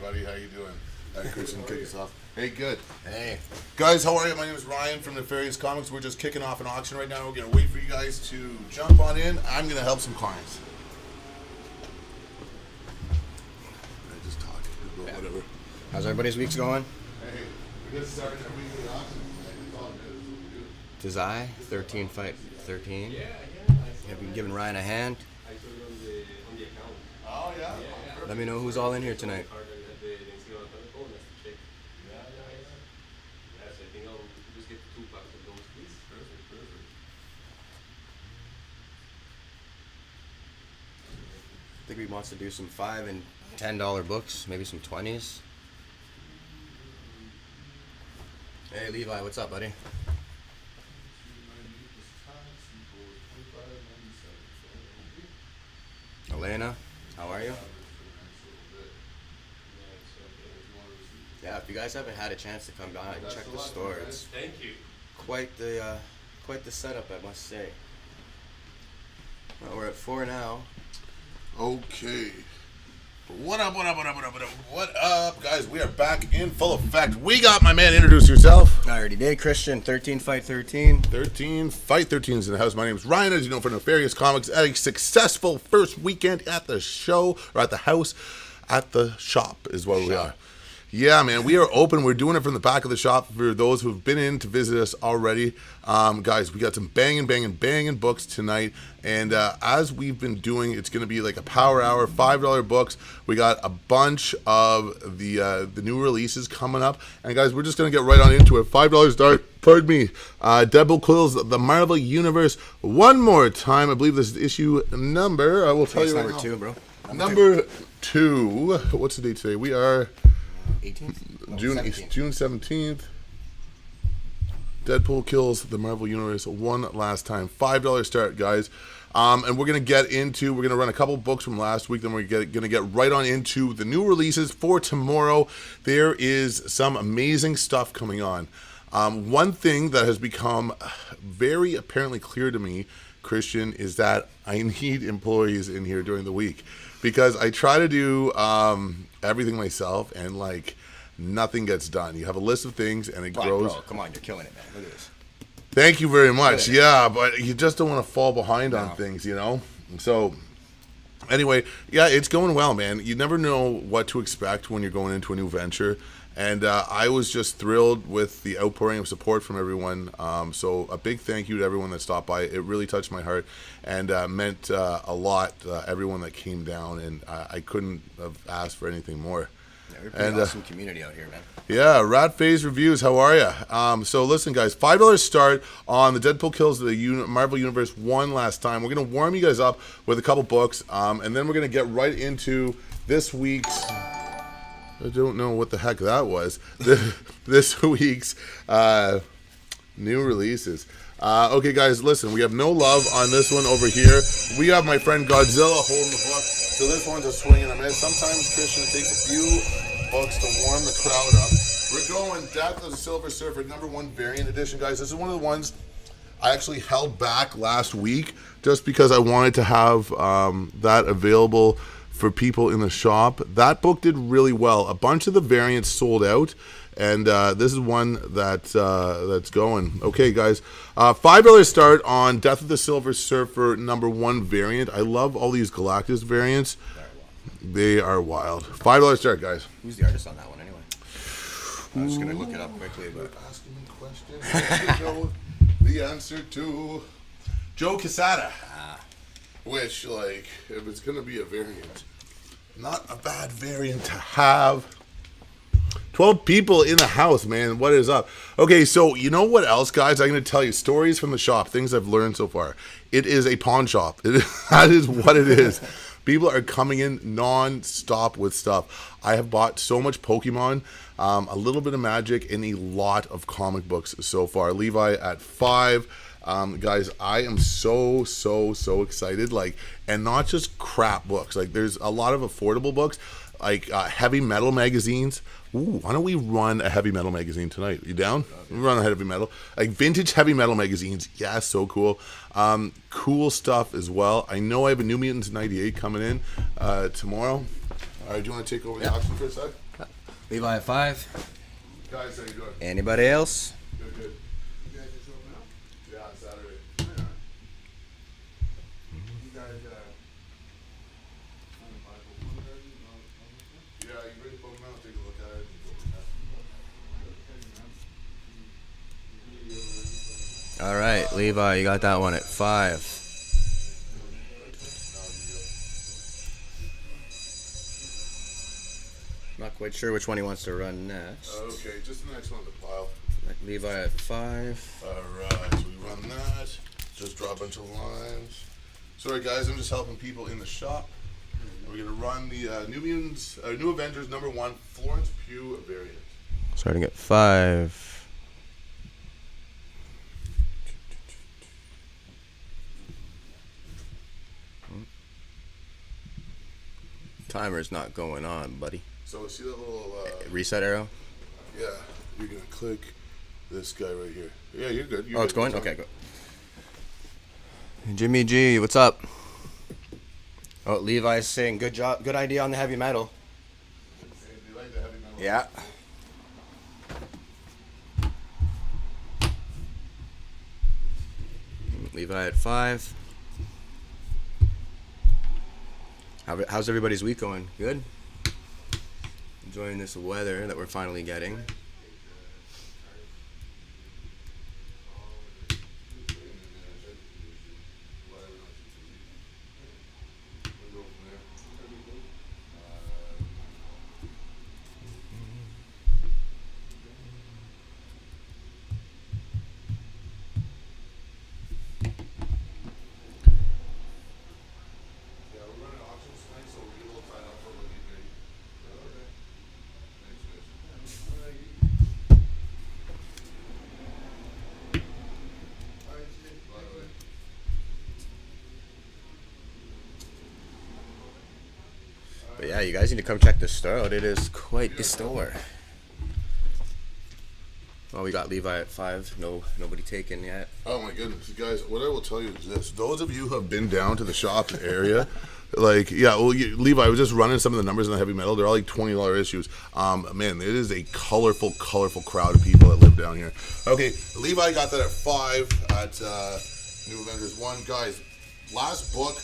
buddy. How you doing? Christian, kick us off. Hey, good. Hey. Guys, how are you? My name is Ryan from Nefarious Comics. We're just kicking off an auction right now. We're going to wait for you guys to jump on in. I'm going to help some clients. I just talk. Whatever. How's everybody's weeks going? Hey, we just started our weekly auction. That's all it is. What we do. Desai, 13 fight 13. Have you given Ryan a hand? Oh, yeah? Let me know who's all in here tonight. I think he wants to do some $5 and $10 books, maybe some 20s. Hey Levi, what's up, buddy? Elena, how are you? Yeah, if you guys haven't had a chance to come by and check the store, it's quite the setup, I must say. Well, we're at 4 now. Okay. What up, guys? We are back in full effect. We got my man. Introduce yourself. I already did, Christian. 13 fight 13. 13 fight 13 is in the house. My name is Ryan, as you know, from Nefarious Comics. At a successful first weekend at the show, or at the house, at the shop is what we are. Yeah, man, we are open. We're doing it from the back of the shop for those who've been in to visit us already. Guys, we got some banging books tonight. And as we've been doing, it's going to be like a power hour, $5 books. We got a bunch of the new releases coming up. And guys, we're just going to get right on into it. $5 start, pardon me. Deadpool kills the Marvel Universe one more time. I believe this is issue number. I will tell you right number now. 2, bro. Number 2. What's the date today? We are... 18th? No, June 17th. Deadpool kills the Marvel Universe one last time. $5 start, guys. And we're going to run a couple books from last week. Then we're going to get right on into the new releases for tomorrow. There is some amazing stuff coming on. One thing that has become very apparently clear to me, Christian, is that I need employees in here during the week. Because I try to do everything myself, and like nothing gets done. You have a list of things, and it grows. Bro, come on, you're killing it, man. Look at this. Thank you very much. Yeah, but you just don't want to fall behind on things, you know. So anyway, yeah, it's going well, man. You never know what to expect when you're going into a new venture. And I was just thrilled with the outpouring of support from everyone. So a big thank you to everyone that stopped by. It really touched my heart and meant a lot, everyone that came down. And I couldn't have asked for anything more. Yeah, we're a pretty awesome community out here, man. Yeah, Rat Phase Reviews, how are you? So listen, guys, $5 start on the Deadpool Kills the Marvel Universe one last time. We're going to warm you guys up with a couple books. And then we're going to get right into this week's... I don't know what the heck that was. This week's new releases. Okay, guys, listen. We have no love on this one over here. We have my friend Godzilla holding the book. So this one's a swing and a miss. Sometimes, Christian, it takes a few books to warm the crowd up. We're going Death of the Silver Surfer, #1 variant edition, guys. This is one of the ones I actually held back last week just because I wanted to have that available for people in the shop. That book did really well. A bunch of the variants sold out, and this is one that's going. Okay, guys, $5 start on Death of the Silver Surfer #1 variant. I love all these Galactus variants. They are wild. $5 start, guys. Who's the artist on that one, anyway? I'm just gonna look it up quickly, but Asking me questions. I know the answer to Joe Quesada. Which, like, if it's gonna be a variant, not a bad variant to have. 12 people in the house, man. What is up? Okay, so you know what else, guys? I'm going to tell you stories from the shop, things I've learned so far. It is a pawn shop. That is what it is. People are coming in non-stop with stuff. I have bought so much Pokemon, a little bit of Magic, and a lot of comic books so far. Levi at 5. Guys, I am so excited. Like, and not just crap books. Like, there's a lot of affordable books, like heavy metal magazines. Ooh, why don't we run a heavy metal magazine tonight? You down? We run a heavy metal, like vintage heavy metal magazines. Yeah, so cool. Cool stuff as well. I know I have a New Mutants '98 coming in tomorrow. All right, do you want to take over the auction for a sec? Levi at 5. Guys, how you doing? Anybody else? Good, good. You guys are showing up? Yeah, it's Saturday. You guys, on the Bible kindergarten, Yeah, you bring the book now, take a look at it. And go from there. All right, Levi, you got that one at 5. Not quite sure which one he wants to run next. Okay, just the next one on the pile. Levi at 5. Alright, so we run that. Just draw a bunch of lines. Sorry guys, I'm just helping people in the shop. We're gonna run the New Avengers #1 Florence Pugh variant. Starting at 5. Timer's not going on, buddy. So see that little Reset arrow? yeah, you're gonna click this guy right here. Yeah, you're good. Oh, it's going? Okay, go. Jimmy G, what's up? Oh, Levi's saying good job, good idea on the heavy metal. You like the heavy metal? Yeah. Levi at 5. How's everybody's week going? Good? Enjoying this weather that we're finally getting. But yeah, you guys need to come check this store out. It is quite the store. Well, we got Levi at 5. Nobody taken yet. Oh my goodness, guys! What I will tell you is this: those of you who have been down to the shop area, like Levi, I was just running some of the numbers in the heavy metal. They're all like $20 issues. Man, it is a colorful crowd of people that live down here. Okay, Levi got that at 5 at New Avengers 1. Guys, last book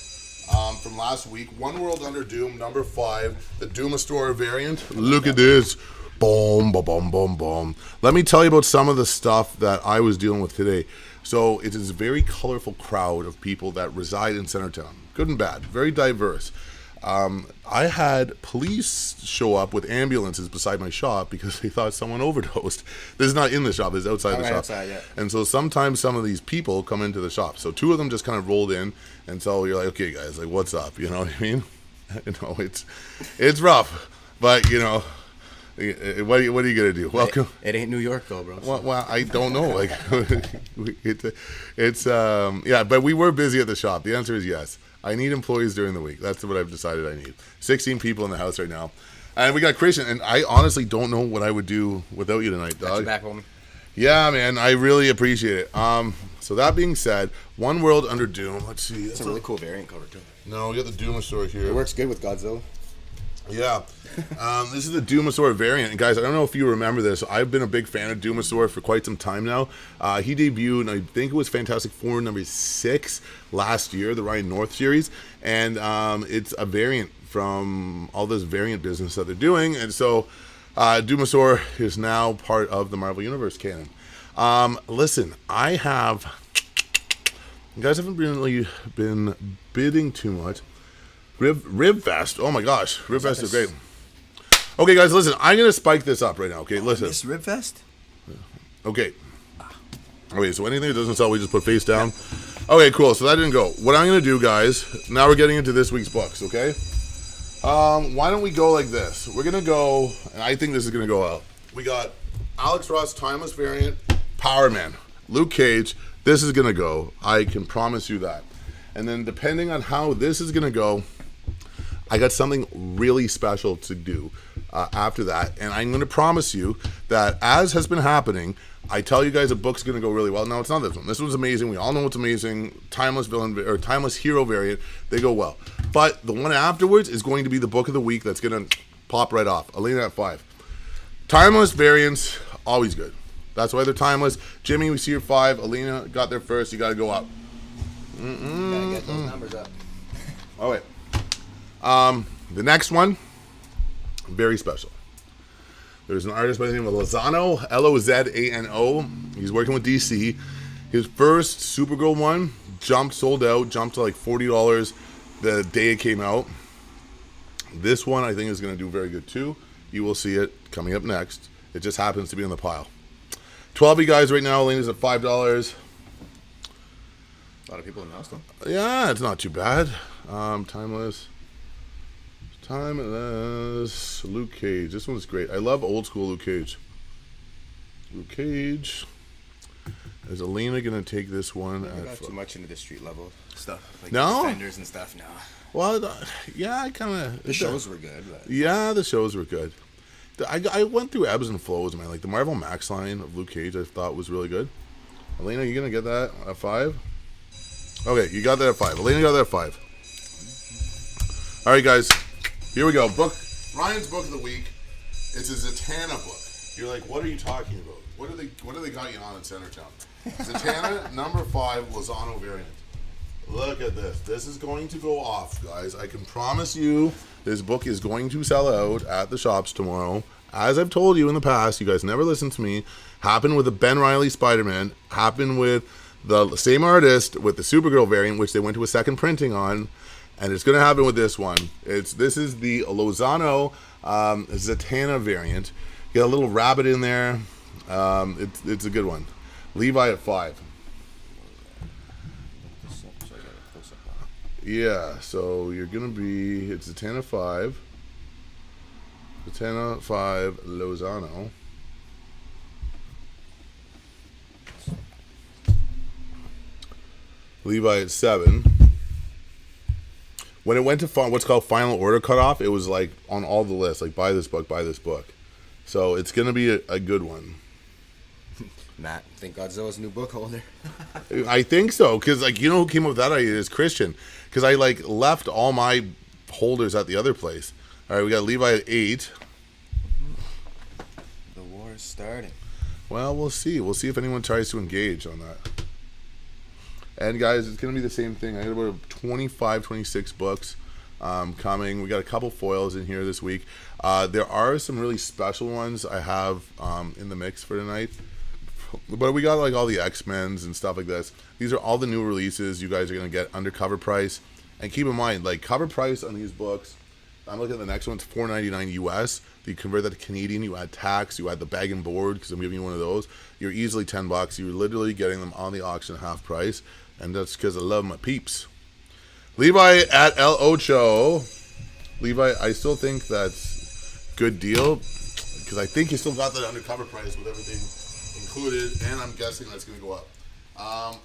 from last week, One World Under Doom #5, the Doom Store variant. Look at this. Boom, boom, boom, boom, boom. Let me tell you about some of the stuff that I was dealing with today. So it is a very colorful crowd of people that reside in Centertown. Good and bad, very diverse. I had police show up with ambulances beside my shop because they thought someone overdosed. This is not in the shop, this is outside the shop. Outside, yeah. And so sometimes some of these people come into the shop. So 2 of them just kind of rolled in, and so you're like, okay guys, like what's up? You know what I mean? You know, it's rough, but you know, what are you gonna do? Welcome. It ain't New York though, bro. Well, I don't know. Like, it's yeah. But we were busy at the shop. The answer is yes. I need employees during the week. That's what I've decided I need. 16 people in the house right now, and we got Christian. And I honestly don't know what I would do without you tonight, dog. Got you back, homie. Yeah, man. I really appreciate it. So that being said, One World Under Doom. Let's see. It's a really cool variant cover too. No, we got the Doomasaur here. It works good with Godzilla. Yeah. This is the Doomasaur variant. And guys, I don't know if you remember this. I've been a big fan of Doomasaur for quite some time now. He debuted, and I think it was Fantastic Four #6 last year, the Ryan North series. And it's a variant from all this variant business that they're doing. And so Doomasaur is now part of the Marvel Universe canon. Listen, you guys haven't really been bidding too much. Ribfest. Oh my gosh. Ribfest is great. Okay, guys, listen. I'm going to spike this up right now. Okay, listen. This Ribfest? Okay. Okay, so anything that doesn't sell, we just put face down. Okay, cool. So that didn't go. What I'm going to do, guys, now we're getting into this week's books, okay? Why don't we go like this? We're going to go, and I think this is going to go out. We got Alex Ross, Timeless Variant, Power Man, Luke Cage. This is going to go. I can promise you that. And then depending on how this is going to go, I got something really special to do after that. And I'm going to promise you that, as has been happening, I tell you guys a book's going to go really well. No, it's not this one. This one's amazing. We all know it's amazing. Timeless Villain or Timeless Hero variant, they go well. But the one afterwards is going to be the book of the week that's going to pop right off. Elena at 5. Timeless variants, always good. That's why they're timeless. Jimmy, we see your 5. Alina got there first. You got to go up. Gotta get those numbers up. Oh, wait. The next one, very special. There's an artist by the name of Lozano, Lozano. He's working with DC. His first Supergirl one sold out, jumped to like $40 the day it came out. This one I think is going to do very good too. You will see it coming up next. It just happens to be in the pile. 12 you guys right now. Elena's at $5. A lot of people announced them. Yeah, it's not too bad. Timeless. Luke Cage. This one's great. I love old school Luke Cage. Luke Cage. Is Alina gonna take this one? I got too much into the street level stuff, like No? Defenders and stuff. No, Well, yeah, I kind of. the shows were good. But Yeah, the shows were good. I went through ebbs and flows, man. Like the Marvel Max line of Luke Cage, I thought was really good. Alina, you gonna get that at 5? Okay, you got that at 5. Alina got that at 5. All right, guys. Here we go. Ryan's book of the week. It's a Zatanna book. You're like, what are you talking about? What do they got you on in Centertown? Zatanna number 5 Lozano variant. Look at this. This is going to go off, guys. I can promise you this book is going to sell out at the shops tomorrow. As I've told you in the past, you guys never listen to me. Happened with the Ben Reilly Spider-Man. Happened with the same artist with the Supergirl variant, which they went to a second printing on. And it's going to happen with this one. This is the Lozano Zatanna variant. Get a little rabbit in there. It's a good one. Levi at 5. Yeah, so you're going to be... It's Zatanna 5. Zatanna 5 Lozano. Levi at 7. When it went to what's called final order cutoff, it was like on all the lists, like buy this book, buy this book. So it's going to be a good one. Matt, think Godzilla's new book holder. I think so, because like you know who came up with that idea is Christian, because I like left all my holders at the other place. All right, we got Levi at 8. The war is starting. Well, we'll see. We'll see if anyone tries to engage on that. And guys, it's going to be the same thing. I got about 25, 26 books coming. We got a couple foils in here this week. There are some really special ones I have in the mix for tonight. But we got like all the X-Men's and stuff like this. These are all the new releases you guys are going to get under cover price. And keep in mind, like cover price on these books, I'm looking at the next one, it's $4.99 US. You convert that to Canadian, you add tax, you add the bag and board, because I'm giving you one of those. You're easily $10. You're literally getting them on the auction half price. And that's because I love my peeps. Levi at El Ocho. Levi, I still think that's good deal, because I think you still got that undercover price with everything included, and I'm guessing that's going to go up.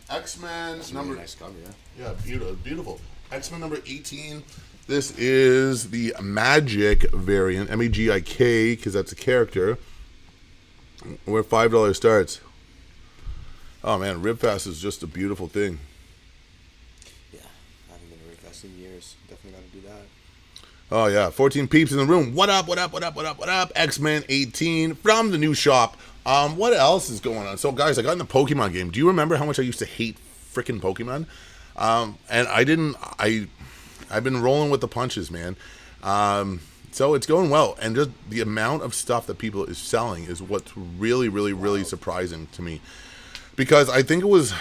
X-Men That's number... really nice cover, yeah. Yeah, beautiful. X-Men number 18. This is the Magic variant, M-A-G-I-K, because that's a character. Where $5 starts. Oh man, Ribfast is just a beautiful thing. Yeah, I haven't been to Ribfast in years. Definitely got to do that. Oh yeah, 14 peeps in the room. What up? X-Men 18 from the new shop. What else is going on? So guys, I got in the Pokemon game. Do you remember how much I used to hate freaking Pokemon? And I've been rolling with the punches, man. So it's going well, and just the amount of stuff that people is selling is what's really surprising to me. Because I think it was,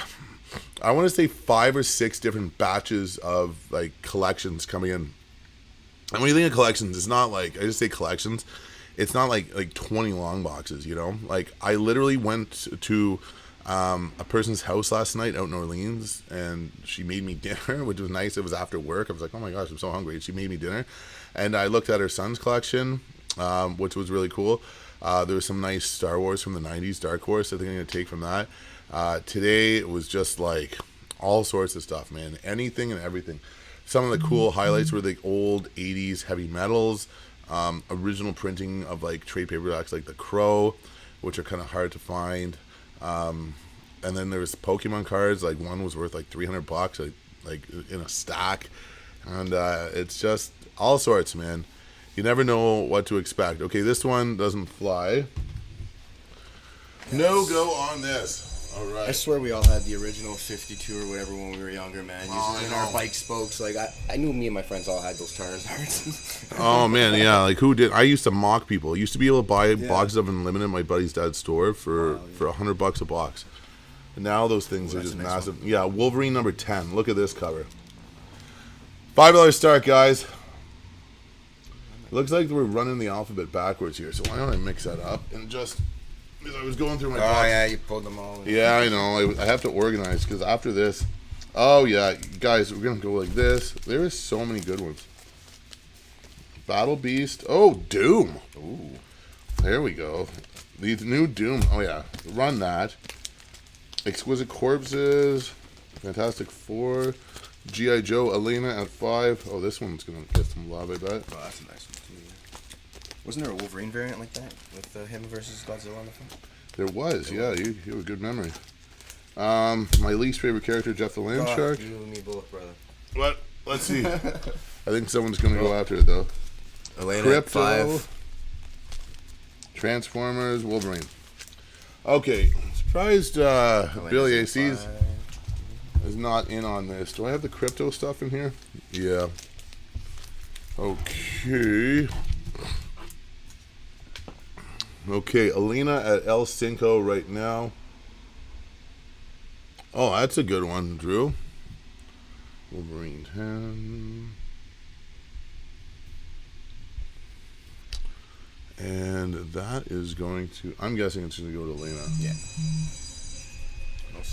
I want to say 5 or 6 different batches of like collections coming in. And when you think of collections, it's not like, I just say collections, it's not like 20 long boxes, you know? Like I literally went to a person's house last night out in Orleans, and she made me dinner, which was nice. It was after work. I was like, oh my gosh, I'm so hungry. She made me dinner. And I looked at her son's collection, which was really cool. There was some nice Star Wars from the 90s, Dark Horse. I think I'm going to take from that. Today it was just like all sorts of stuff, man. Anything and everything. Some of the cool highlights were the old 80s heavy metals, original printing of like trade paperbacks like The Crow, which are kind of hard to find. And then there was Pokemon cards. Like one was worth like $300, like in a stack. And it's just all sorts, man. You never know what to expect. Okay, this one doesn't fly. No go on this. All right. I swear we all had the original 52 or whatever when we were younger, man. Using it in our bike spokes. Like, I knew me and my friends all had those Charizards. Oh, man, yeah. Like, who did? I used to mock people. I used to be able to buy boxes of Unlimited at my buddy's dad's store for $100 a box. And now those things are just massive. Yeah, Wolverine number 10. Look at this cover. $5 start, guys. Looks like we're running the alphabet backwards here, so why don't I mix that up and just... Because I was going through my box. Oh, yeah, you pulled them all. Yeah, I know. I have to organize because after this... Oh, yeah. Guys, we're going to go like this. There is so many good ones. Battle Beast. Oh, Doom. Ooh. There we go. The new Doom. Oh, yeah. Run that. Exquisite Corpses. Fantastic Four. G.I. Joe. Elena at 5. Oh, this one's going to get some love, I bet. Oh, that's a nice one, too. Wasn't there a Wolverine variant like that? With him versus Godzilla on the front? There was, yeah. You have a good memory. My least favorite character, Jeff the Land Shark. You and me both, brother. What? Let's see. I think someone's going to go after it, though. Elena Crypto. 5. Transformers, Wolverine. Okay. Surprised Billy AC's is not in on this. Do I have the crypto stuff in here? Yeah. Okay. Okay, Alina at El Cinco right now. Oh, that's a good one, Drew. Wolverine 10. And that is going to... I'm guessing it's going to go to Alina. Yeah.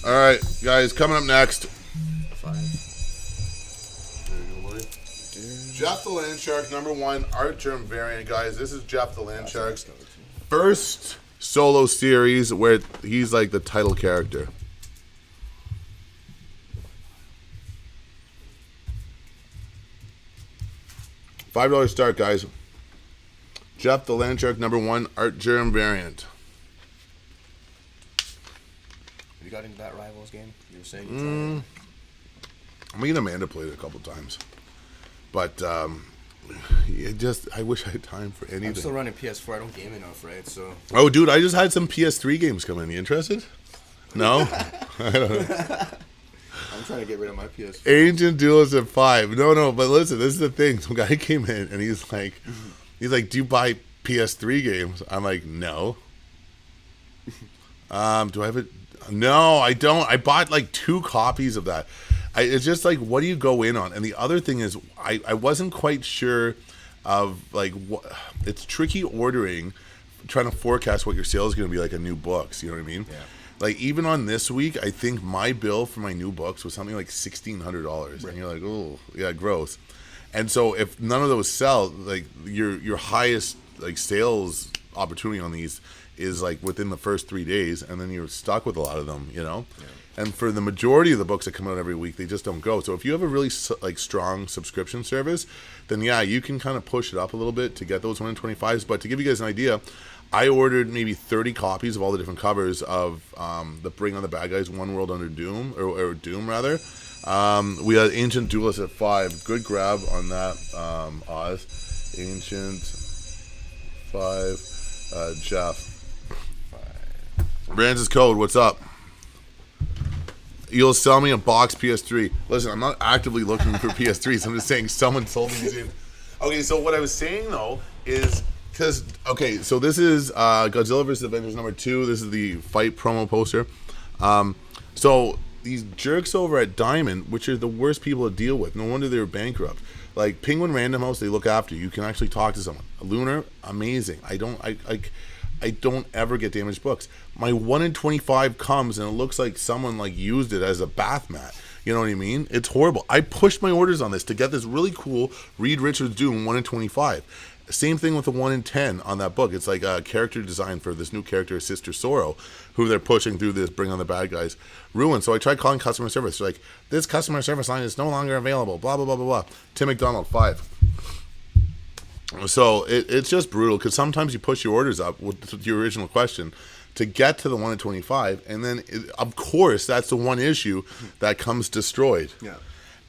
All right, guys, coming up next. 5. There you go, buddy. Jeff the Land Shark, number 1, art term variant, guys. This is Jeff the Land Shark's first solo series where he's like the title character. $5 start, guys. Jeff the Land Shark, number 1, art germ variant. Have you got into that Rivals game? You were saying you tried it. Me and Amanda played it a couple times. But I wish I had time for anything. I'm still running PS4. I don't game enough, right? So. Oh, dude, I just had some PS3 games come in. You interested? No? I'm trying to get rid of my PS4. Ancient Duelist at 5. No, but listen, this is the thing. Some guy came in and he's like, do you buy PS3 games? I'm like, no. Do I have it? No, I don't. I bought like 2 copies of that. It's just like, what do you go in on? And the other thing is, I wasn't quite sure of like what. It's tricky ordering, trying to forecast what your sale is going to be like a new books. You know what I mean? Yeah. Like even on this week, I think my bill for my new books was something like $1,600, and you're like, oh yeah, gross. And so if none of those sell, like your highest like sales opportunity on these is like within the first 3 days, and then you're stuck with a lot of them, you know. Yeah. And for the majority of the books that come out every week, they just don't go. So if you have a really like strong subscription service, then yeah, you can kind of push it up a little bit to get those 125s. But to give you guys an idea, I ordered maybe 30 copies of all the different covers of the Bring on the Bad Guys, One World Under Doom, or Doom rather. We had Ancient Duelist at 5. Good grab on that, Oz. Ancient 5. Jeff. 5. Brands' Code, what's up? You'll sell me a box PS3. Listen, I'm not actively looking for PS3s. I'm just saying someone sold me these. Okay, so what I was saying though is because so this is Godzilla vs. Avengers number 2. This is the fight promo poster. So these jerks over at Diamond, which are the worst people to deal with. No wonder they were bankrupt. Like Penguin Random House, they look after you. You can actually talk to someone. Lunar, amazing. I don't ever get damaged books. My 1 in 25 comes and it looks like someone like used it as a bath mat. You know what I mean? It's horrible. I pushed my orders on this to get this really cool Reed Richards Doom 1 in 25. Same thing with the 1 in 10 on that book. It's like a character design for this new character, Sister Sorrow, who they're pushing through this Bring on the Bad Guys ruin. So I tried calling customer service. They're like, this customer service line is no longer available, blah, blah, blah, blah, blah. Tim McDonald, 5. So it's just brutal because sometimes you push your orders up with your original question to get to the 1 in 25, and then of course that's the one issue that comes destroyed. Yeah.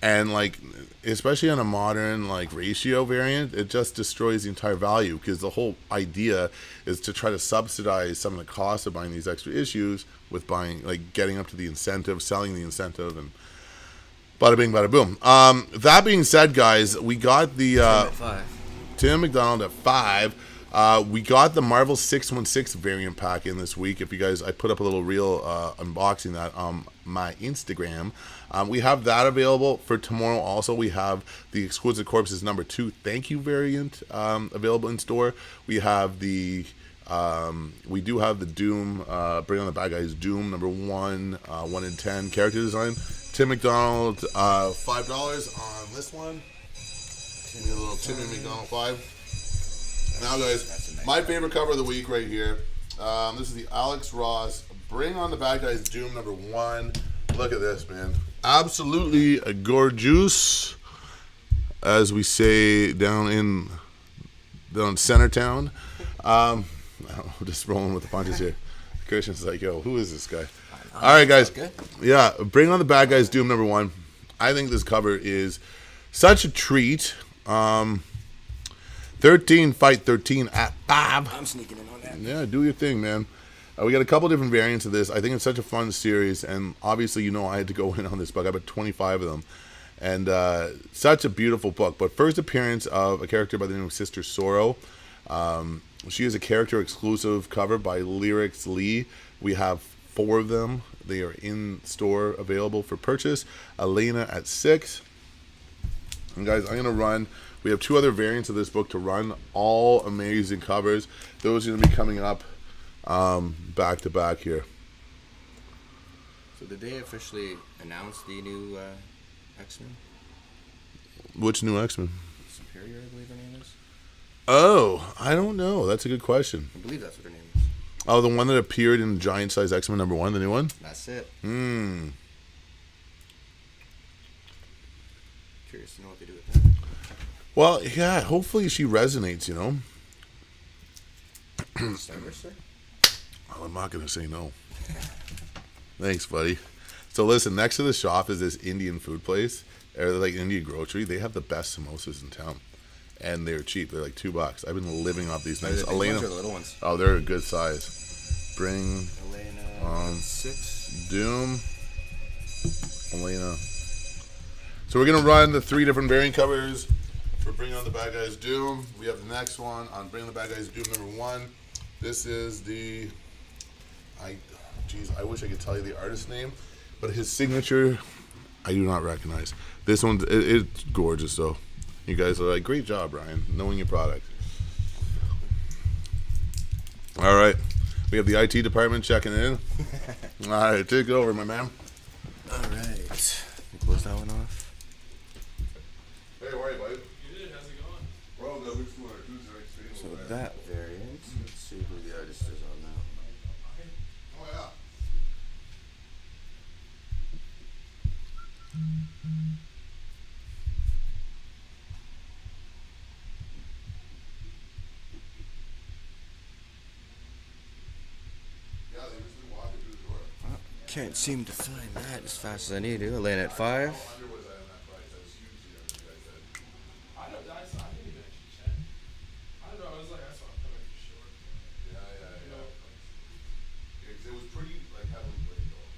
And like, especially on a modern like ratio variant, it just destroys the entire value, because the whole idea is to try to subsidize some of the costs of buying these extra issues with buying, like, getting up to the incentive, selling the incentive, and bada bing, bada boom. That being said, guys, we got the At 5. Tim McDonald at 5. We got the Marvel 616 variant pack in this week. If you guys, I put up a little reel unboxing that on my Instagram. We have that available for tomorrow. Also, we have the Exquisite Corpses number 2 thank you variant available in store. We have the we do have the Doom, Bring on the Bad Guys Doom number 1, 1 in 10 character design. Tim McDonald, $5 on this one. Give me a little Timmy McDonald 5. Now, guys, my favorite cover of the week right here. This is the Alex Ross Bring on the Bad Guys Doom number 1. Look at this, man. Absolutely gorgeous, as we say down in Centertown. I'm just rolling with the punches here. Christian's like, yo, who is this guy? All right, guys. Yeah, Bring on the Bad Guys Doom number 1. I think this cover is such a treat. 13 Fight 13 at 5. I'm sneaking in on that. Yeah, do your thing, man. We got a couple different variants of this. I think it's such a fun series, and obviously, you know, I had to go in on this book. I bought 25 of them, and such a beautiful book. But first appearance of a character by the name of Sister Sorrow. She is a character exclusive cover by Lyrics Lee. We have 4 of them. They are in store, available for purchase. Elena at 6. And guys, I'm gonna run. We have 2 other variants of this book to run. All amazing covers. Those are gonna be coming up back to back here. So did they officially announce the new X-Men? Which new X-Men? Superior, I believe her name is. Oh, I don't know. That's a good question. I believe that's what her name is. Oh, the one that appeared in Giant Size X-Men number 1, the new one? That's it. Curious to know what they do with that. Well, yeah, hopefully she resonates, you know? Sir? Well, I'm not going to say no. Thanks, buddy. So listen, next to the shop is this Indian food place, or like Indian grocery. They have the best samosas in town, and they're cheap. They're like $2. I've been living off these nice. Are they the big ones or the little ones? Oh, they're a good size. Bring Elena 6. Doom. Elena. So we're gonna run the 3 different variant covers for Bring on the Bad Guys Doom. We have the next one on Bring on the Bad Guys Doom number 1. This is the, I wish I could tell you the artist's name, but his signature, I do not recognize. This one, it's gorgeous though. You guys are like, great job, Ryan, knowing your product. All right, we have the IT department checking in. All right, take it over, my man. All right. Close that one off. Hey, how are you, buddy? Good, how's it going? We're all good. We're just doing our dudes right straight So over there. that variant, let's see who the artist is on that. Oh, yeah. Yeah, they just been walking through the door. Can't seem to find that as fast as I need to. Elena at 5. I wonder was I on that price. That was hugely under the guy said. I didn't even actually check. I don't know, I was like, I saw it coming for sure. Yeah. You know, Yeah, 'cause it was pretty like heavily weighted though.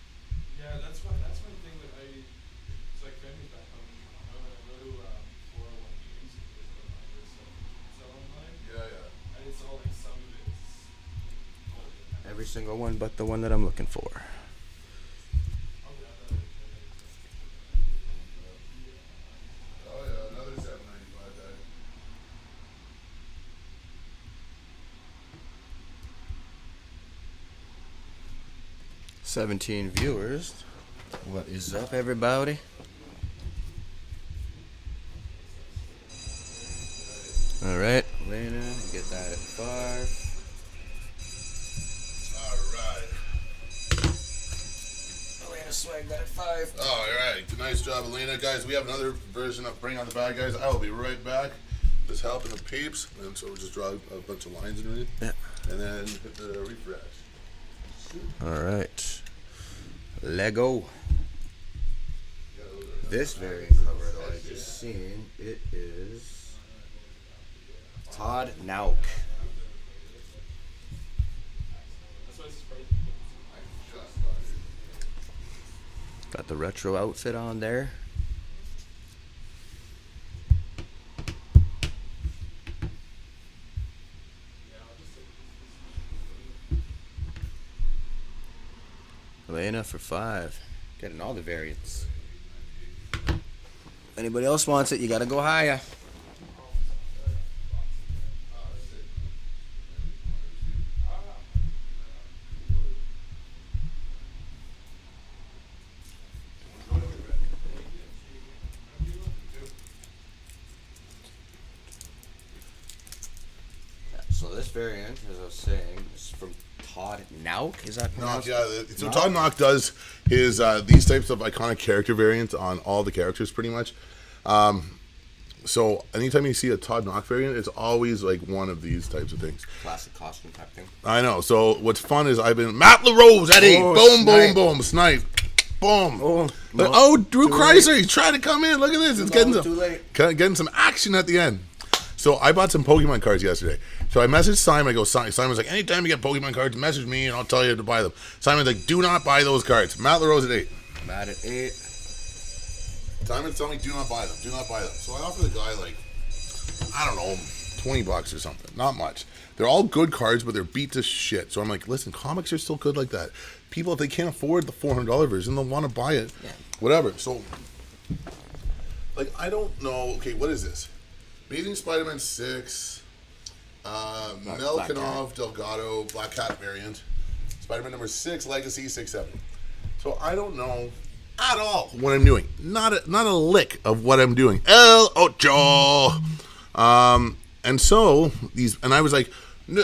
yeah, that's one thing that it's like family's back home. When I go to 401 games, there's a reminder stuff sell online, Yeah. and it's all like some of it's Every single one but the one that I'm looking for. I'll grab that. Oh yeah, another $7.95 tag. 17 viewers. What is up, everybody? All right, Elena, get that at 5. Elena swag that at 5. All right, nice job, Elena. Guys, we have another version of Bring on the Bad Guys. I will be right back. Just helping the peeps, and so we'll just draw a bunch of lines underneath, and then hit the refresh. All right, Lego. this variant cover that I just seen, it is Todd Nauk. Got the retro outfit on there. Elena for $5. Getting all the variants. Anybody else wants it, you gotta go higher. So this variant, as I was saying, is from Todd Nauk. Is that Knock, pronounced? yeah. So Nauk? Todd Knock does his these types of iconic character variants on all the characters, pretty much. So anytime you see a Todd Knock variant, it's always like one of these types of things. Classic costume type thing. I know. So what's fun is I've been Matt LaRose at 8. Oh, Boom, snipe. boom, boom, snipe. Boom. Oh, Like, no, Drew too Kreiser, late. he's trying to come in. Look at this. It's Too getting long, some, too late. getting some action at the end. So I bought some Pokemon cards yesterday. So I messaged Simon. I go, Simon's like, anytime you get Pokemon cards, message me and I'll tell you to buy them. Simon's like, do not buy those cards. Matt LaRose at 8. Mad at 8. Simon's telling me, do not buy them. Do not buy them. So I offer the guy like, I don't know, $20 or something. Not much. They're all good cards, but they're beat to shit. So I'm like, listen, comics are still good like that. People, if they can't afford the $400 version, they'll want to buy it. Yeah. Whatever. So, like, I don't know. Okay, what is this? Amazing Spider-Man 6. Melkinov, Delgado, Black Cat variant. Spider-Man number 6, Legacy 6-7. So I don't know at all what I'm doing. Not a lick of what I'm doing. El Ocho. And so I was like,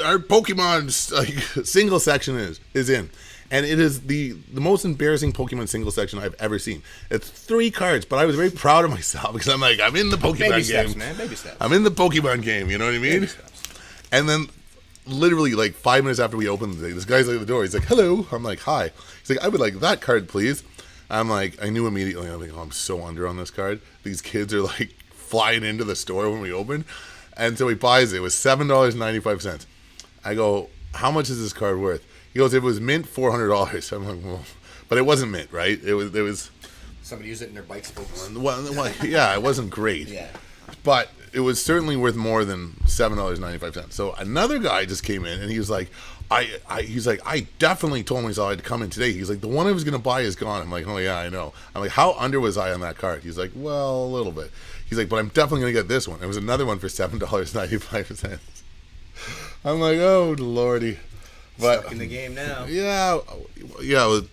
our Pokemon like single section is in, and it is the most embarrassing Pokemon single section I've ever seen. It's 3 cards, but I was very proud of myself because I'm like, I'm in the Pokemon Baby game. steps, man. Baby steps. I'm in the Pokemon game. You know what I mean? Baby steps. And then, literally, like 5 minutes after we opened the thing, this guy's at the door. He's like, "Hello." I'm like, "Hi." He's like, "I would like that card, please." I'm like, I knew immediately. I'm like, "Oh, I'm so under on this card." These kids are like flying into the store when we opened, and so he buys it. It was $7.95. I go, "How much is this card worth?" He goes, "It was mint $400." I'm like, "Well," but it wasn't mint, right? It was. Somebody used it in their bike spokes. Well, yeah, it wasn't great. Yeah. But it was certainly worth more than $7.95. So another guy just came in and he was like, I definitely told myself I'd come in today. He's like, the one I was going to buy is gone. I'm like, oh yeah, I know. I'm like, how under was I on that card? He's like, well, a little bit. He's like, but I'm definitely going to get this one. It was another one for $7.95. I'm like, oh lordy. But Stuck in the game now. yeah.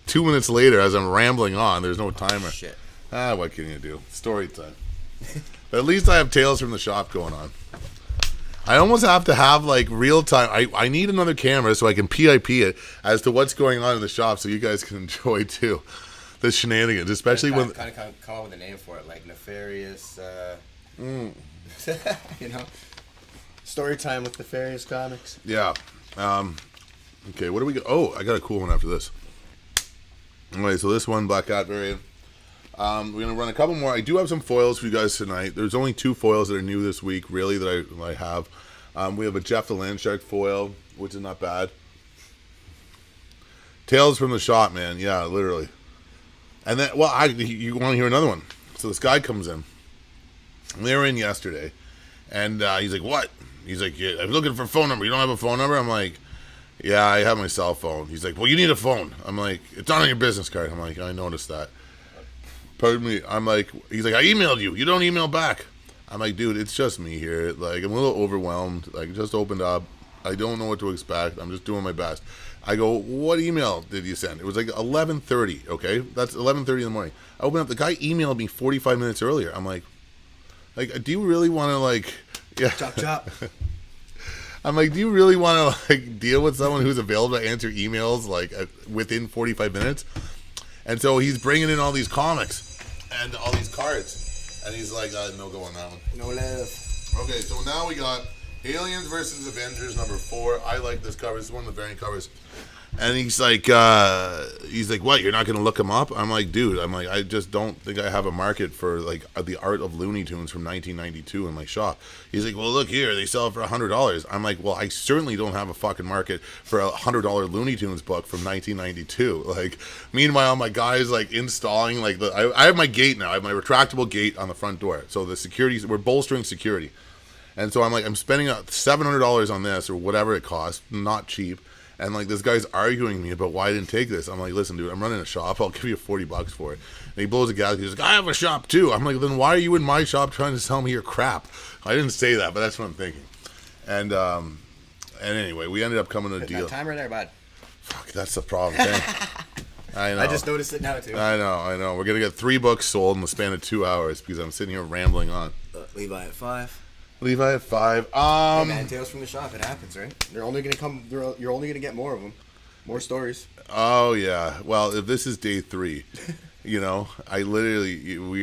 2 minutes later, as I'm rambling on, there's no timer. Shit. What can you do? Story time. But at least I have Tales from the Shop going on. I almost have to have like real time. I need another camera so I can PIP it as to what's going on in the shop, so you guys can enjoy too the shenanigans, especially when kind of come up with a name for it, like Nefarious. You know, story time with Nefarious Comics. yeah. Okay, what do we got? Oh, I got a cool one after this. Anyway, so this one, Black Cat variant. We're going to run a couple more. I do have some foils for you guys tonight. There's only 2 foils that are new this week, really, that I have. We have a Jeff the Landshark foil, which is not bad. Tales from the Shop, man. Yeah, literally. And then, well, you want to hear another one. So this guy comes in. They were in yesterday. And he's like, what? He's like, yeah, I'm looking for a phone number. You don't have a phone number? I'm like, yeah, I have my cell phone. He's like, well, you need a phone. I'm like, it's not on your business card. I'm like, I noticed that. Pardon me. I'm like, he's like, I emailed you. You don't email back. I'm like, dude, it's just me here. Like, I'm a little overwhelmed. Like, just opened up. I don't know what to expect. I'm just doing my best. I go, what email did you send? It was like 11:30. Okay, that's 11:30 in the morning. I open up. The guy emailed me 45 minutes earlier. I'm like, do you really want to like, yeah? Chop chop. I'm like, do you really want to like deal with someone who's available to answer emails like within 45 minutes? And so he's bringing in all these comics and all these cards, and he's like, no go on that one. No love. Okay, so now we got Aliens versus Avengers number 4. I like this cover. This is one of the variant covers. And he's like, what? You're not gonna look them up? I'm like, dude. I just don't think I have a market for like the Art of Looney Tunes from 1992 in my shop. He's like, well, look here, they sell it for $100. I'm like, well, I certainly don't have a fucking market for a $100 Looney Tunes book from 1992. Like, meanwhile, my guy's like installing like I have my gate now. I have my retractable gate on the front door. So the security, we're bolstering security, and so I'm spending $700 on this or whatever it costs, not cheap. And like this guy's arguing me about why I didn't take this. I'm like, listen, dude, I'm running a shop. I'll give you $40 for it. And he blows a gas. He's like, I have a shop too. I'm like, then why are you in my shop trying to sell me your crap? I didn't say that, but that's what I'm thinking. And anyway, we ended up coming to a deal. That timer there, bud. Fuck, that's the problem. I know. I just noticed it now too. I know. We're gonna get 3 books sold in the span of 2 hours because I'm sitting here rambling on. Levi at 5. Levi at 5. Hey man, Tales from the Shop. It happens, right? You're only gonna get more of them, more stories. Oh yeah. Well, if this is day 3, we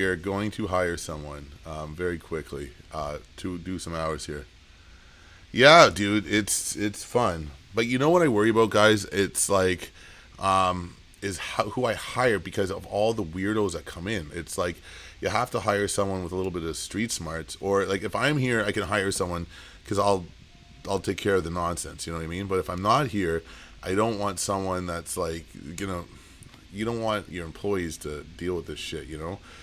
are going to hire someone very quickly to do some hours here. Yeah, dude, it's fun. But you know what I worry about, guys? It's like who I hire because of all the weirdos that come in. It's like you have to hire someone with a little bit of street smarts, or like if I'm here, I can hire someone because I'll take care of the nonsense. You know what I mean? But if I'm not here, I don't want someone that's like, you don't want your employees to deal with this shit.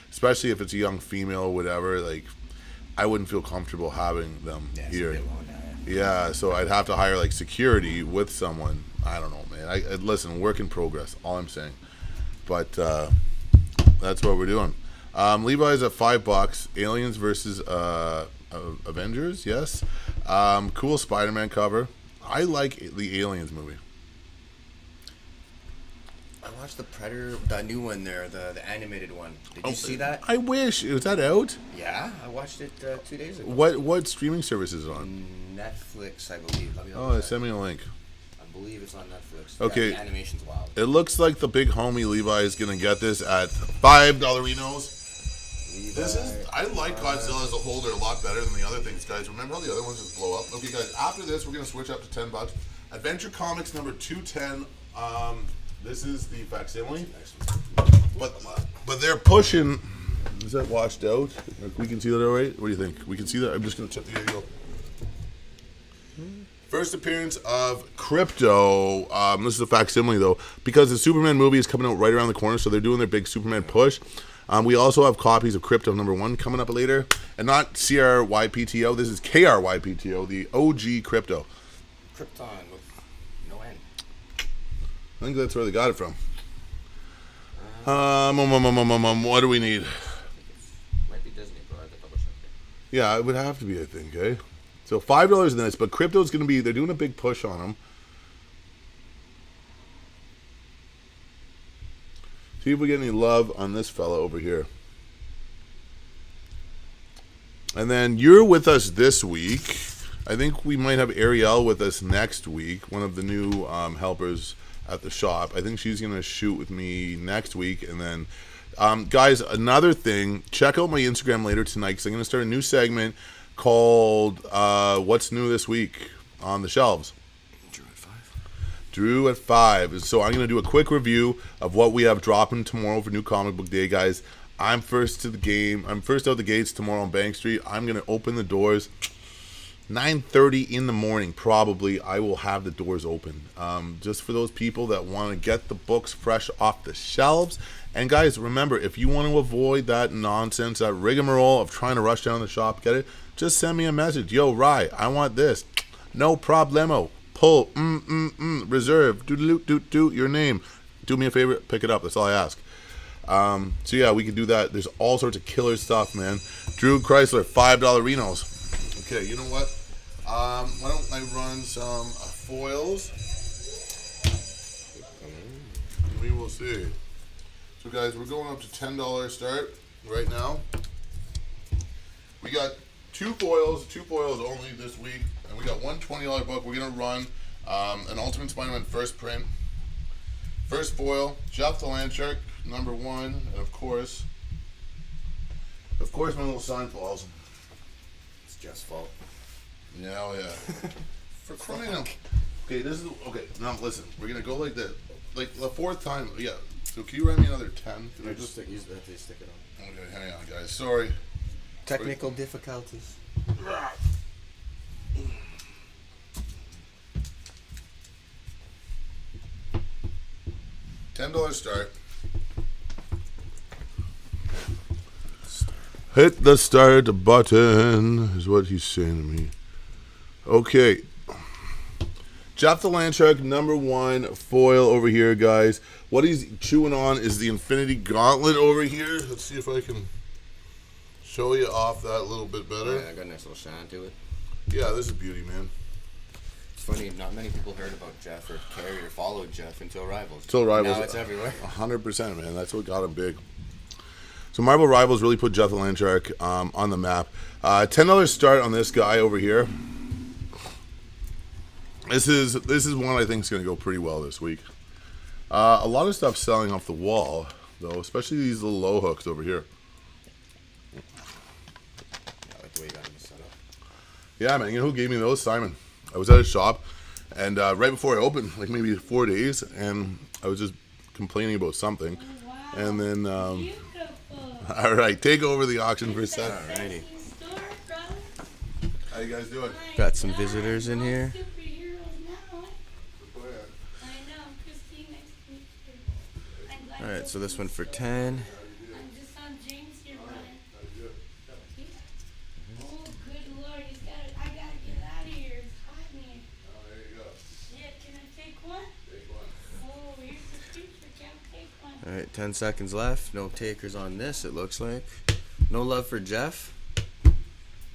Especially if it's a young female or whatever. Like, I wouldn't feel comfortable having them here. Yeah, so I'd have to hire like security with someone. I don't know, man. Listen, work in progress. All I'm saying, but that's what we're doing. Levi's at $5. Aliens versus Avengers. Yes. Cool Spider-Man cover. I like the Aliens movie. I watched the Predator, the new one there, the animated one. Did you see that? I wish. Was that out? Yeah, I watched it 2 days ago. What streaming service is it on? Netflix, I believe. Send me a link. I believe it's on Netflix. Okay. Yeah, the animation's wild. It looks like the big homie Levi is gonna get this at $5. I like Godzilla as a holder a lot better than the other things, guys. Remember how the other ones just blow up? Okay, guys, after this, we're going to switch up to $10. Adventure Comics number 210. This is the facsimile. But they're pushing. Is that washed out? We can see that all right? What do you think? We can see that? I'm just going to check the video. First appearance of Crypto. This is a facsimile, though, because the Superman movie is coming out right around the corner, so they're doing their big Superman push. We also have copies of Crypto number 1 coming up later. And not CRYPTO. This is KRYPTO, the OG Crypto. Krypton with no end. I think that's where they got it from. What do we need? Might be Disney, bro. I have to double check it. Yeah, it would have to be, I think, eh? So $5 in this, but Crypto's going to be, they're doing a big push on them. See if we get any love on this fella over here. And then you're with us this week. I think we might have Ariel with us next week, one of the new helpers at the shop. I think she's going to shoot with me next week. And then, guys, another thing, check out my Instagram later tonight because I'm going to start a new segment called What's New This Week on the Shelves. Drew at 5. So I'm going to do a quick review of what we have dropping tomorrow for New Comic Book Day, guys. I'm first to the game. I'm first out the gates tomorrow on Bank Street. I'm going to open the doors 9:30 in the morning. Probably I will have the doors open. Just for those people that want to get the books fresh off the shelves. And guys, remember, if you want to avoid that nonsense, that rigmarole of trying to rush down the shop, get it, just send me a message. Yo, Rye, I want this. No problemo. Pull, reserve, do your name. Do me a favor, pick it up. That's all I ask. So yeah, we can do that. There's all sorts of killer stuff, man. Drew Chrysler, $5 Renos. Okay, you know what? Why don't I run some foils? We will see. So guys, we're going up to $10 start right now. We got two foils only this week. And we got one $20 book. We're going to run an Ultimate Spider-Man first print. First foil, Jeff the Landshark, number 1. And of course, my little sign falls. It's Jeff's fault. Yeah, oh yeah. For crying out. Okay, this is okay. Now listen, we're gonna go like that, like the fourth time. Yeah. So can you write me another 10? I just use that to stick it on. Okay, hang on, guys. Sorry. Technical difficulties. $10 start. Hit the start button is what he's saying to me. Okay. Jeff the Landshark, #1 foil over here, guys. What he's chewing on is the Infinity Gauntlet over here. Let's see if I can show you off that a little bit better. Yeah, I got a nice little shine to it. Yeah, this is beauty, man. It's funny, not many people heard about Jeff or cared or followed Jeff until Rivals. Until Rivals. Now it's everywhere. 100%, man. That's what got him big. So Marvel Rivals really put Jeff the Landshark on the map. $10 start on this guy over here. This is one I think is going to go pretty well this week. A lot of stuff selling off the wall, though, especially these little low hooks over here. Yeah, I like the way you got them set up. Yeah, man. You know who gave me those? Simon. I was at a shop, and right before I opened, like maybe 4 days, and I was just complaining about something. Wow. And then, Beautiful. all right, take over the auction for a sec. Alrighty. Store, brother. How you guys doing? Got some visitors in here. Superheroes now. I know, Christine next week. I'm glad Alright, you're so this one for still- 10. I'm just on James here, Brian. Yeah. Oh, good Lord, he's got it. I gotta get out of here. It's hot in here. There you go. Shit, can I take one? Take one. Oh, here's the future. Can't take one. Alright, 10 seconds left. No takers on this, it looks like. No love for Jeff.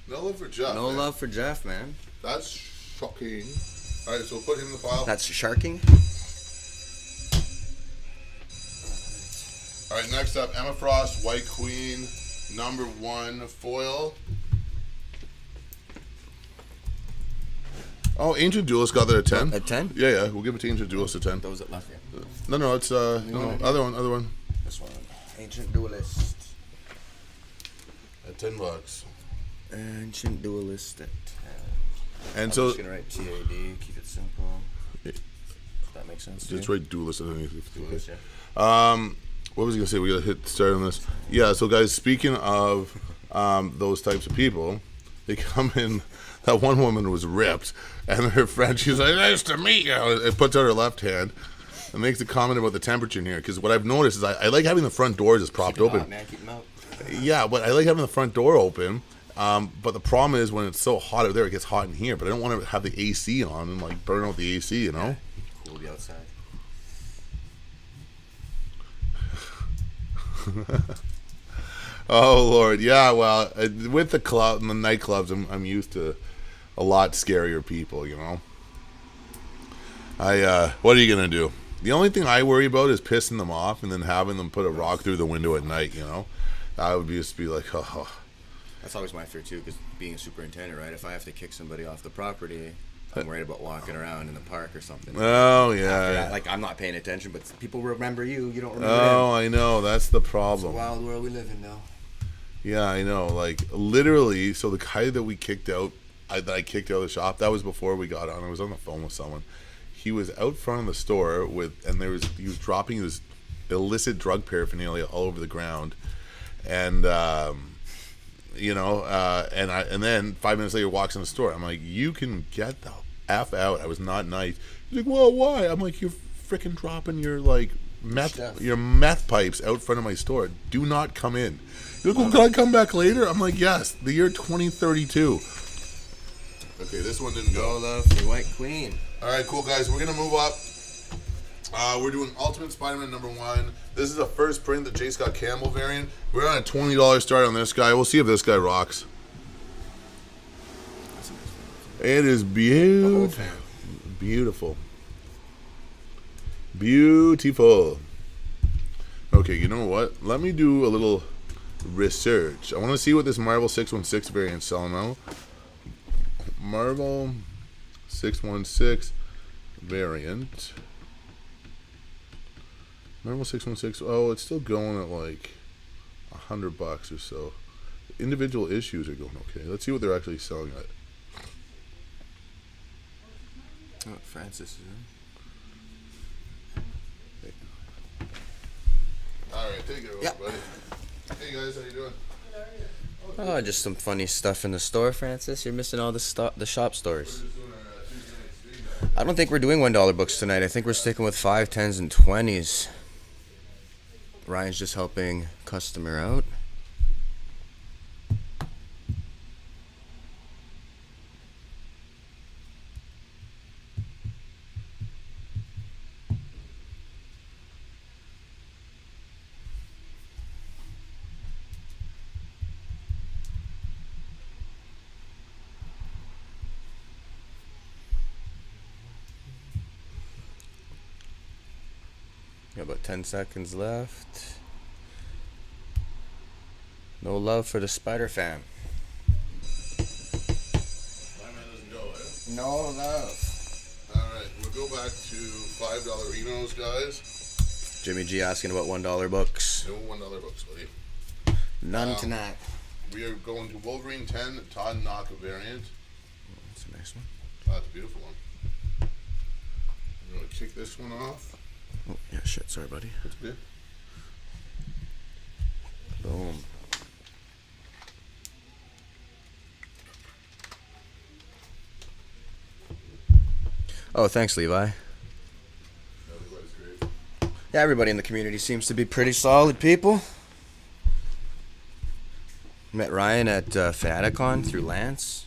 No love for Jeff. No man. love for Jeff, man. That's shocking. All right, so we'll put him in the pile. That's sharking. All right, next up, Emma Frost, White Queen, #1 foil. Oh, Ancient Duelist got that at 10. At 10? Yeah, yeah, we'll give it to Ancient Duelist at 10. Those that left here. No, it's no, other one, This one. Ancient Duelist. at $10. Ancient Duelist at 10. And I'm so just gonna write TAD, keep it simple. If that makes sense. to just you. write Duelist underneath. Duelist, yeah. What was I gonna say? We gotta hit start on this. Yeah. So guys, speaking of those types of people, they come in. That one woman was ripped, and her friend, she's like, "Nice to meet you." It puts out her left hand and makes a comment about the temperature in here. Because what I've noticed is I like having the front doors just propped Keep 'em open. hot, man. Keep 'em out. Yeah, but I like having the front door open. But the problem is when it's so hot out there, it gets hot in here. But I don't want to have the AC on and like burn out the AC, you know? Cool the outside. Oh Lord, yeah. Well, with the club and the nightclubs, I'm used to a lot scarier people, you know. What are you gonna do? The only thing I worry about is pissing them off and then having them put a rock through the window at night, you know. I would just be like, oh. That's always my fear too, because being a superintendent, right? If I have to kick somebody off the property, I'm worried about walking around in the park or something. Oh After yeah. that, like I'm not paying attention, but people remember you. You don't remember Oh, them. I know. That's the It's a problem. wild world we live in now. Yeah, I know. Like literally, so the guy that we kicked out, that I kicked out of the shop, that was before we got on. I was on the phone with someone. He was out front of the store he was dropping his illicit drug paraphernalia all over the ground, and and then 5 minutes later walks in the store. I'm like, you can get the F out. I was not nice. He's like, well, why? I'm like, you're freaking dropping your meth pipes out front of my store. Do not come in. He's like, well, can I come back later? I'm like, yes, the year 2032. Okay, this one didn't No go. love for White Queen. All right, cool, guys. We're going to move up. We're doing Ultimate Spider-Man #1. This is the first print, the J. Scott Campbell variant. We're on a $20 start on this guy. We'll see if this guy rocks. It is beautiful. Beautiful. Beautiful. Okay, you know what? Let me do a little research. I want to see what this Marvel 616 variant's selling now. Marvel 616 variant. Marvel 616. Oh, it's still going at like $100 or so. Individual issues are going okay. Let's see what they're actually selling at. Oh, Francis is in. All right, take it over, Yeah. buddy. Hey guys, how you doing? Oh, just some funny stuff in the store, Francis. You're missing all the shop stores. We're just doing our Tuesday night stream now. I don't think we're doing $1 books tonight. I think we're sticking with 5, 10s, and 20s. Ryan's just helping customer out. Got about 10 seconds left. No love for the Spider Fan. My man doesn't go, eh? No love. All right, we'll go back to $5 Renos, guys. Jimmy G asking about $1 books. No $1 books, buddy. None tonight. We are going to Wolverine 10, Todd Knock variant. That's a nice one. That's a beautiful one. I'm going to kick this one off. Oh, yeah, shit. Sorry, buddy. That's good. Boom. Oh, thanks, Levi. Everybody's great. Yeah, everybody in the community seems to be pretty solid people. Met Ryan at Fanaticon through Lance.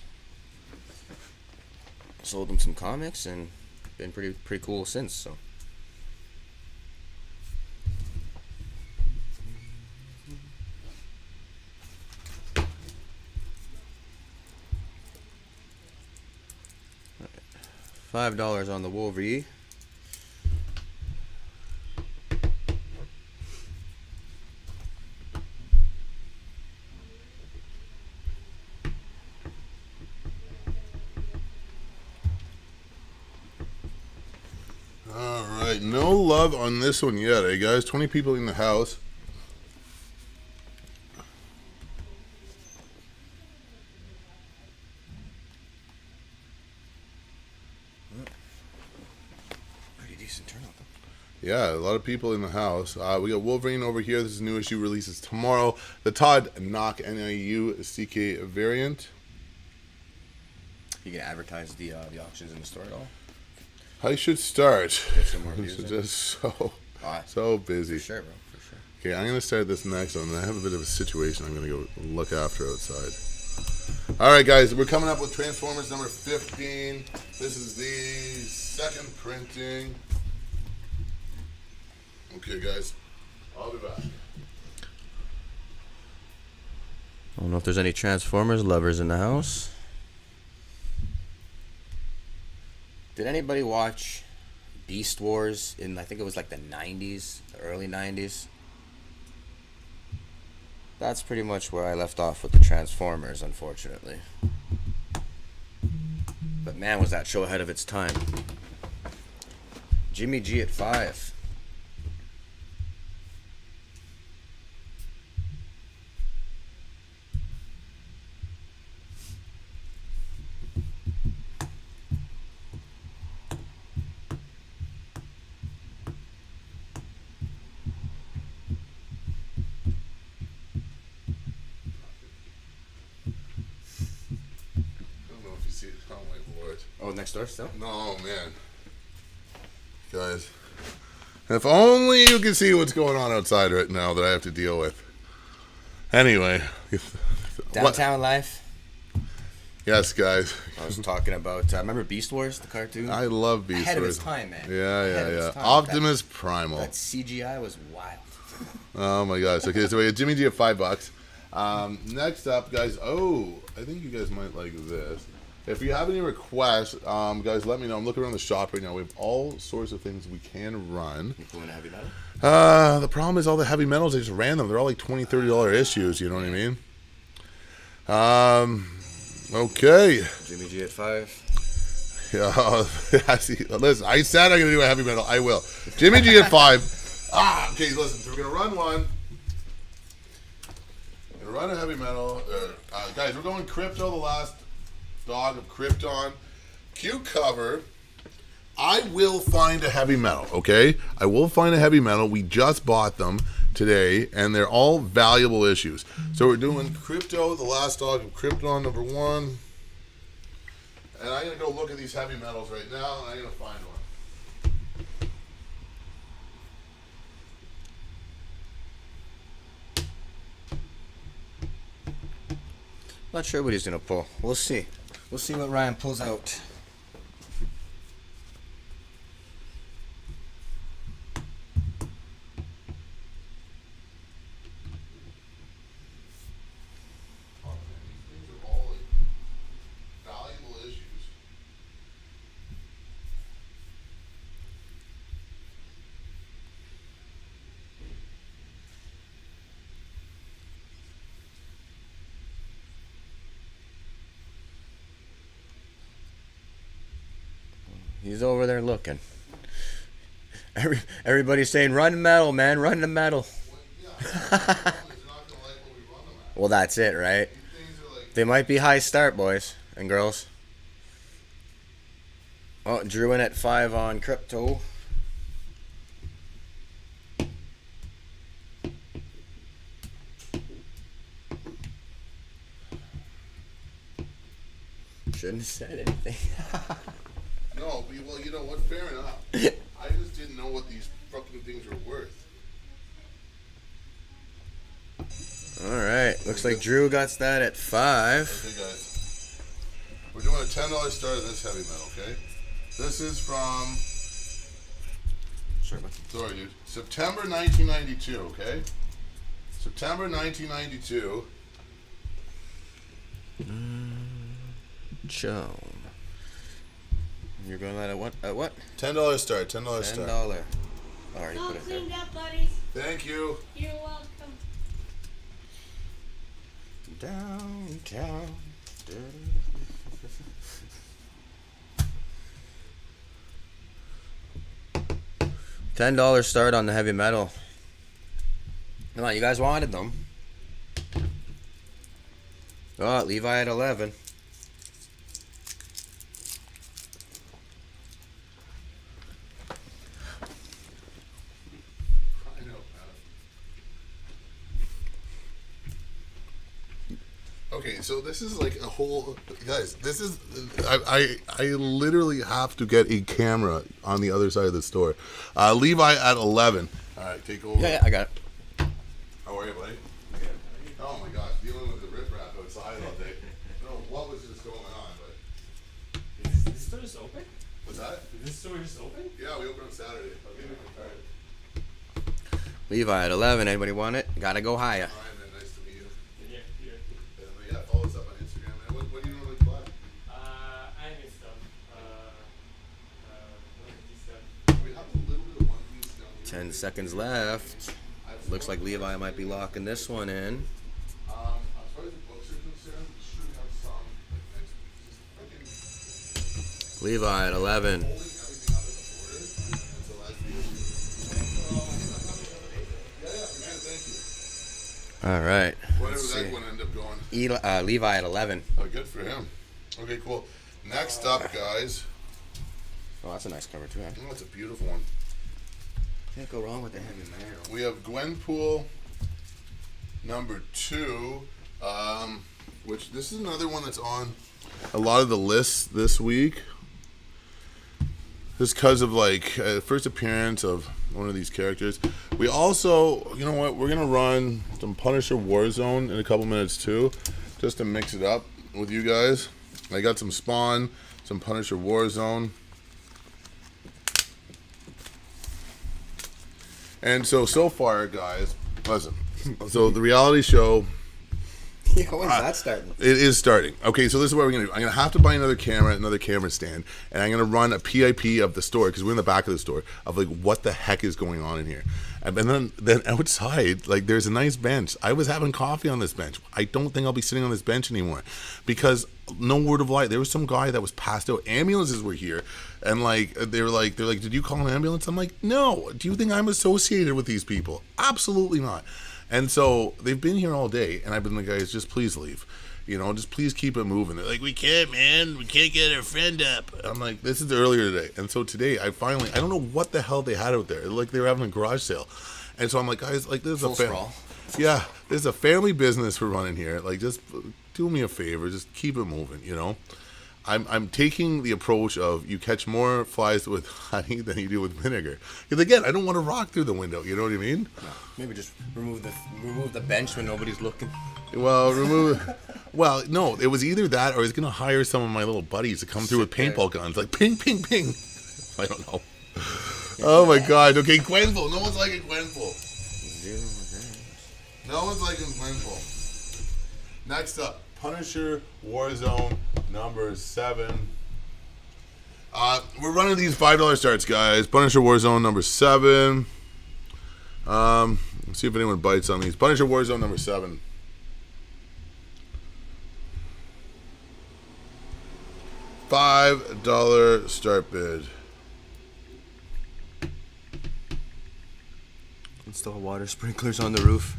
Sold him some comics and been pretty cool since. So. $5 on the Wolverine. All right, no love on this one yet, eh, guys? 20 people in the house. Pretty decent turnout, though. Yeah, a lot of people in the house. We got Wolverine over here. This is a new issue, releases tomorrow. The Todd Knock NIU-CK variant. You can advertise the auctions in the store at all? I should start. Get some more This views is in? just so For busy. sure, bro. For sure. Okay, I'm gonna start this next one. I have a bit of a situation I'm gonna go look after outside. All right, guys, we're coming up with Transformers number 15. This is the second printing. Okay, guys, I'll be back. I don't know if there's any Transformers lovers in the house. Did anybody watch Beast Wars in, I think it was like the 90s, the early 90s? That's pretty much where I left off with the Transformers, unfortunately. But man, was that show ahead of its time. Jimmy G at 5. I don't know if you see it. Oh my lord. Oh, next door still? No, man. Guys, if only you can see what's going on outside right now that I have to deal with. Anyway. Downtown Life. Yes, guys. I was talking about, remember Beast Wars, the cartoon? I love Beast Ahead of Wars. its time, man. Yeah, Ahead of yeah, its yeah. time. Optimus Primal. That CGI was wild. Oh my gosh. Okay, so we got Jimmy G at $5. Next up, guys. Oh, I think you guys might like this. If you have any requests, guys, let me know. I'm looking around the shop right now. We have all sorts of things we can run. You going to heavy metal? The problem is all the heavy metals, they just ran them. They're all like $20, $30 issues, you know what I mean? Okay. Jimmy G at 5. Yeah, listen, I said I'm going to do a heavy metal. I will. Jimmy G at 5. Okay, listen, so we're going to run one. We're going to run a heavy metal. Guys, we're going Crypto, the last dog of Krypton. Cute cover. I will find a heavy metal, okay? I will find a heavy metal. We just bought them today, and they're all valuable issues. So we're doing Crypto, the last dog of Krypton, number 1. And I'm going to go look at these heavy metals right now, and I'm going to find one. Not sure what he's gonna pull. We'll see. We'll see what Ryan pulls out. Oh, man, these things are all like valuable issues. He's over there looking. Everybody's saying, "Run metal, man, run the metal." Well, yeah, the problem is they're not going to like what we run them at. Well, that's it, right? These things are like, They might be high start, boys and girls. Oh, Drew in at 5 on Crypto. Shouldn't have said anything. no, well, you know what? Fair enough. I just didn't know what these fucking things were worth. All right, looks like Drew got that at 5. Okay, guys. We're doing a $10 start of this heavy metal, okay? This is from, sorry, dude, September 1992, okay? September 1992. Joe. You're going at what? At what? $10 start, $10 start. $10. Already All put it there. cleaned up, buddies. Thank you. You're welcome. Downtown. $10 start on the heavy metal. Come on, you guys wanted them. Oh, Levi at 11. I know, okay, so this is like a whole, guys, this is, I literally have to get a camera on the other side of the store. Levi at 11. All right, take over. Yeah, I got it. How are you, buddy? Oh my gosh, dealing with the riprap outside all day. I don't know what was just going on, but. Is this store just open? What's that? Is this store just open? Yeah, we open on Saturday. I'll give you my card. Levi at 11. Anybody want it? Gotta go higher. All right, man, nice to meet you. Yeah, here. Yeah, follow us up on Instagram, man. What do you normally buy? Anime stuff. Stuff. We have a little bit of One Piece down here. 10 seconds left. Looks like Levi might be locking this one in. As far as the books are concerned, we should have some like next week. Just freaking Levi at 11. holding everything up at the border until that's the issue. Yeah, for sure. Thank you. All right. Whatever Let's that see. one ended up going. Levi at 11. Oh, good for him. Okay, cool. Next up, guys. Oh, that's a nice cover too. Huh? Oh, that's a beautiful one. Can't go wrong with the heavy metal. We have Gwenpool number 2, which this is another one that's on a lot of the lists this week. Just because of like first appearance of one of these characters. We also, you know what, we're gonna run some Punisher Warzone in a couple minutes too, just to mix it up with you guys. I got some Spawn, some Punisher Warzone. And so far, guys, listen. So the reality show, Yeah, when's that starting? it is starting. Okay, so this is what we're going to do. I'm going to have to buy another camera stand, and I'm going to run a PIP of the store, because we're in the back of the store, of like what the heck is going on in here. And then outside, like there's a nice bench. I was having coffee on this bench. I don't think I'll be sitting on this bench anymore, because no word of lie, there was some guy that was passed out. Ambulances were here, and like they're like, did you call an ambulance? I'm like, no. Do you think I'm associated with these people? Absolutely not. And so they've been here all day, and I've been like, guys, just please leave. You know, just please keep it moving. They're like, we can't, man. We can't get our friend up. I'm like, this is earlier today. And so today, I don't know what the hell they had out there. Like, they were having a garage sale. And so I'm like, guys, like, this is Full sprawl. yeah, this is a family business we're running here. Like, just do me a favor. Just keep it moving, you know? I'm taking the approach of you catch more flies with honey than you do with vinegar. Because again, I don't want to rock through the window. You know what I mean? No, maybe just remove the bench when nobody's looking. Well, well, no, it was either that or I was gonna hire some of my little buddies to come through with paintball guns, like ping, ping, ping. I don't know. Oh my God. Okay, Gwenville. No one's liking Gwenville. No one's liking Gwenville. Next up, Punisher Warzone number 7. We're running these $5 starts, guys. Punisher Warzone number 7. Let's see if anyone bites on these. Punisher Warzone number 7. $5 start bid. Install water sprinklers on the roof.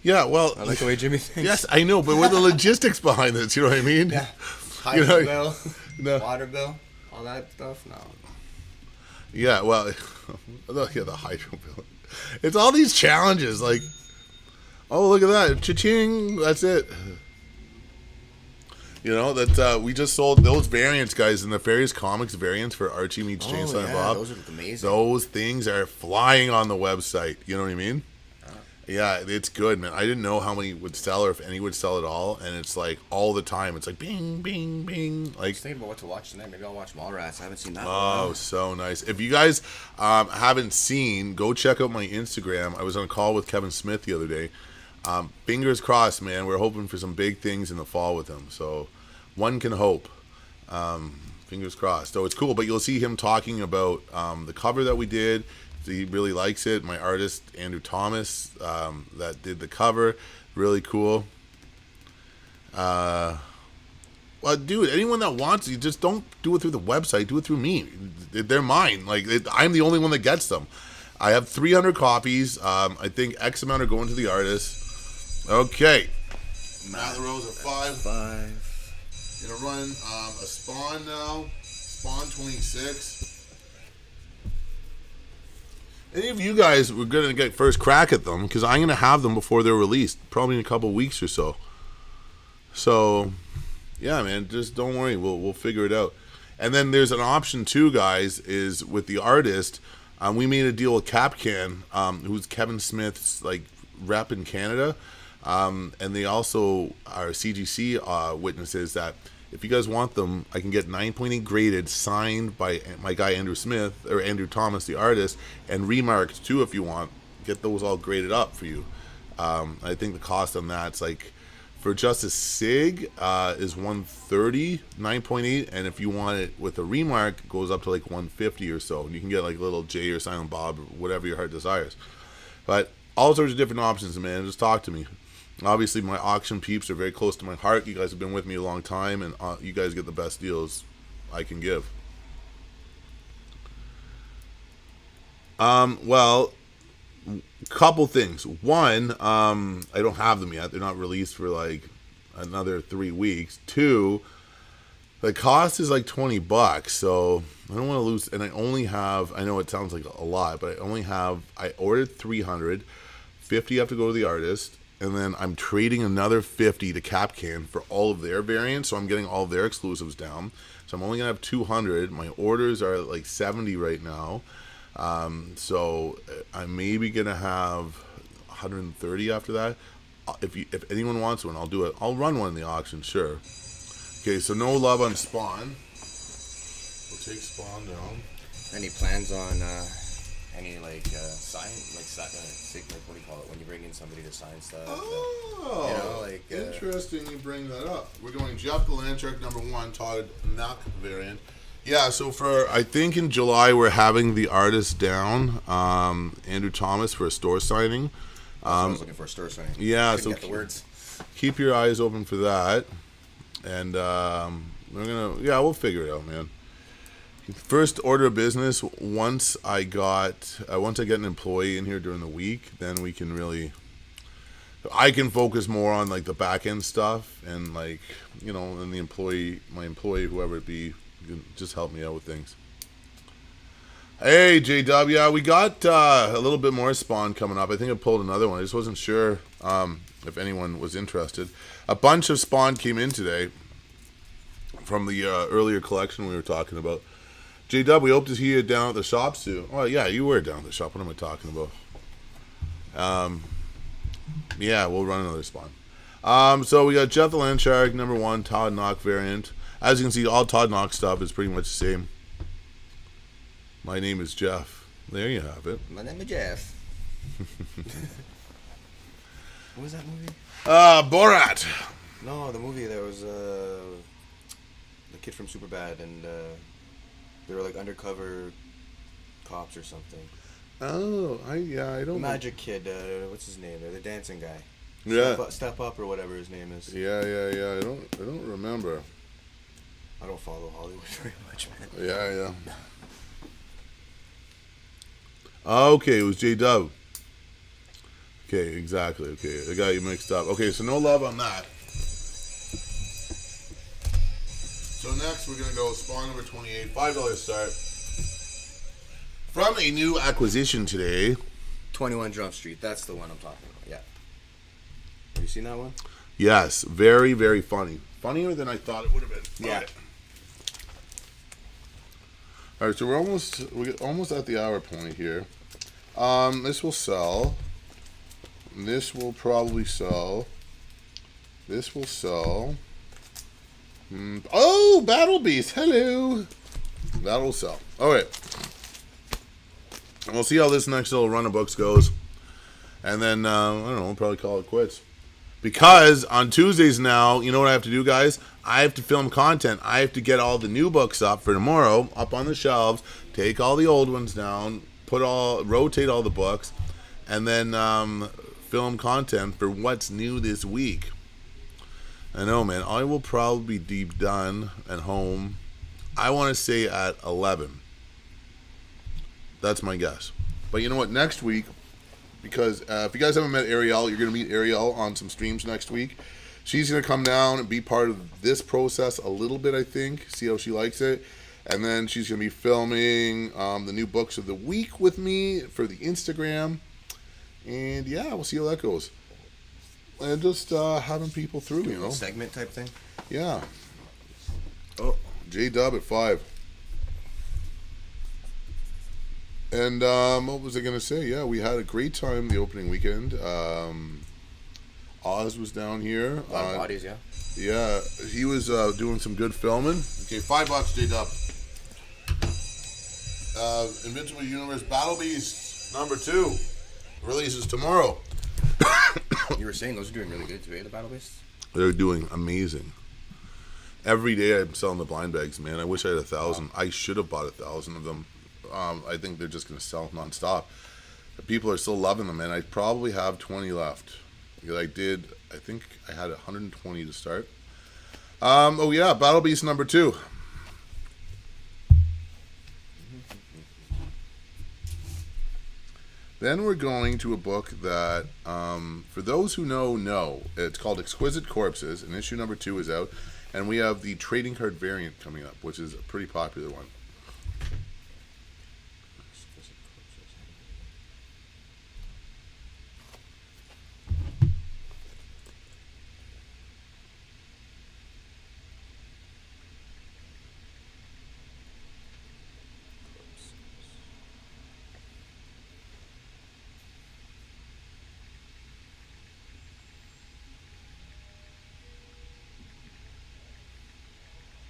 Yeah, well, I like the way Jimmy thinks. yes, I know, but what are the logistics behind this? You know what I mean? Yeah. You know, bill, no. water bill, all that stuff. No. Yeah, well, yeah, the hydro bill. It's all these challenges. Like, oh, look at that, cha-ching! That's it. You know that we just sold those variants, guys. The Nefarious Comics variants for Archie meets Chainsaw and Bob. Those are amazing. Those things are flying on the website. You know what I mean? Yeah, it's good, man. I didn't know how many would sell or if any would sell at all, and it's like all the time. It's like bing, bing, bing. I Like, was thinking about what to watch tonight. Maybe I'll watch Mallrats. I haven't seen that. oh, so nice. If you guys haven't seen, go check out my Instagram. I was on a call with Kevin Smith the other day. Fingers crossed, man. We're hoping for some big things in the fall with him. So one can hope. Fingers crossed. So it's cool, but you'll see him talking about the cover that we did. He really likes it. My artist, Andrew Thomas, that did the cover. Really cool. Well, dude, anyone that wants it, just don't do it through the website. Do it through me. They're mine. Like, I'm the only one that gets them. I have 300 copies. I think X amount are going to the artist. Okay. Matt LaRose at 5. Gonna run a Spawn now. Spawn 26. Any of you guys were going to get first crack at them because I'm going to have them before they're released, probably in a couple weeks or so. So, yeah, man, just don't worry. We'll figure it out. And then there's an option too, guys, is with the artist. We made a deal with Capcan, who's Kevin Smith's like rep in Canada, and they also are CGC witnesses that. If you guys want them, I can get 9.8 graded, signed by my guy Andrew Smith, or Andrew Thomas, the artist, and remarked too if you want. Get those all graded up for you. I think the cost on that's like, for just a SIG is $130, 9.8, and if you want it with a remark, it goes up to like $150 or so. And you can get like little J or Silent Bob or whatever your heart desires. But all sorts of different options, man. Just talk to me. Obviously, my auction peeps are very close to my heart. You guys have been with me a long time, and you guys get the best deals I can give. Well, couple things. One, I don't have them yet. They're not released for like another 3 weeks. 2, the cost is like $20, so I don't want to lose. And I only have, I know it sounds like a lot, but I ordered 300. 50 have to go to the artist. And then I'm trading another 50 to Capcan for all of their variants, so I'm getting all of their exclusives down. So I'm only going to have 200. My orders are like 70 right now. So I'm maybe going to have 130 after that. If anyone wants one, I'll do it. I'll run one in the auction, sure. Okay, so no love on Spawn. We'll take Spawn down. Any plans on any like sign like what do you call it when you bring in somebody to sign stuff? Oh, you know, like interesting you bring that up. We're going Jeff Galantrick #1, Todd Nuck variant. Yeah, so for I think in July we're having the artist down, Andrew Thomas, for a store signing. I was looking for a store signing. Yeah, so get the words. Keep your eyes open for that, and we'll figure it out, man. First order of business, once I get an employee in here during the week, then we can really I can focus more on like the back end stuff and like, you know, and my employee, whoever it be, can just help me out with things. Hey, JW, yeah, we got a little bit more Spawn coming up. I think I pulled another one. I just wasn't sure if anyone was interested. A bunch of Spawn came in today from the earlier collection we were talking about. JW, we hope to see you down at the shop soon. Oh, yeah, you were down at the shop. What am I talking about? Yeah, we'll run another Spawn. So we got Jeff the Landshark, number 1, Todd Knock variant. As you can see, all Todd Knock stuff is pretty much the same. My name is Jeff. There you have it. My name is Jeff. What was that movie? Borat. No, the movie that was the kid from Superbad, and they were like undercover cops or something. Oh, I don't know. Magic Kid, what's his name? The dancing guy. Yeah. Step up or whatever his name is. Yeah. I don't remember. I don't follow Hollywood very much, man. Yeah. Okay, it was J-Dub. Okay, exactly. Okay, I got you mixed up. Okay, so no love on that. So next we're going to go Spawn number 28, $5 start. From a new acquisition today. 21 Jump Street, that's the one I'm talking about, yeah. Have you seen that one? Yes, very, very funny. Funnier than I thought it would have been. Yeah. Okay. All right, so we're almost at the hour point here. This will sell. This will probably sell. This will sell. Oh, Battle Beast! Hello. That'll sell. All right. We'll see how this next little run of books goes, and then I don't know. We'll probably call it quits. Because on Tuesdays now, you know what I have to do, guys? I have to film content. I have to get all the new books up for tomorrow, up on the shelves, take all the old ones down, rotate all the books, and then film content for what's new this week. I know, man. I will probably be deep done at home. I want to say at 11. That's my guess. But you know what? Next week, because if you guys haven't met Ariel, you're going to meet Ariel on some streams next week. She's going to come down and be part of this process a little bit, I think. See how she likes it. And then she's going to be filming the new books of the week with me for the Instagram. And yeah, we'll see how that goes. And just having people through, you know. Segment type thing? Yeah. Oh, J-Dub at 5. And what was I going to say? Yeah, we had a great time the opening weekend. Oz was down here. A lot of bodies, yeah. Yeah, he was doing some good filming. Okay, $5, J-Dub. Invincible Universe Battle Beast number 2 releases tomorrow. You were saying those are doing really good today, the Battle Beasts? They're doing amazing. Every day I'm selling the blind bags, man. I wish I had 1,000. I should have bought 1,000 of them. I think they're just going to sell nonstop. People are still loving them, and I probably have 20 left. Because I think I had 120 to start. Oh yeah, Battle Beast number 2. Then we're going to a book that, for those who know, it's called Exquisite Corpses, and issue number 2 is out. And we have the trading card variant coming up, which is a pretty popular one.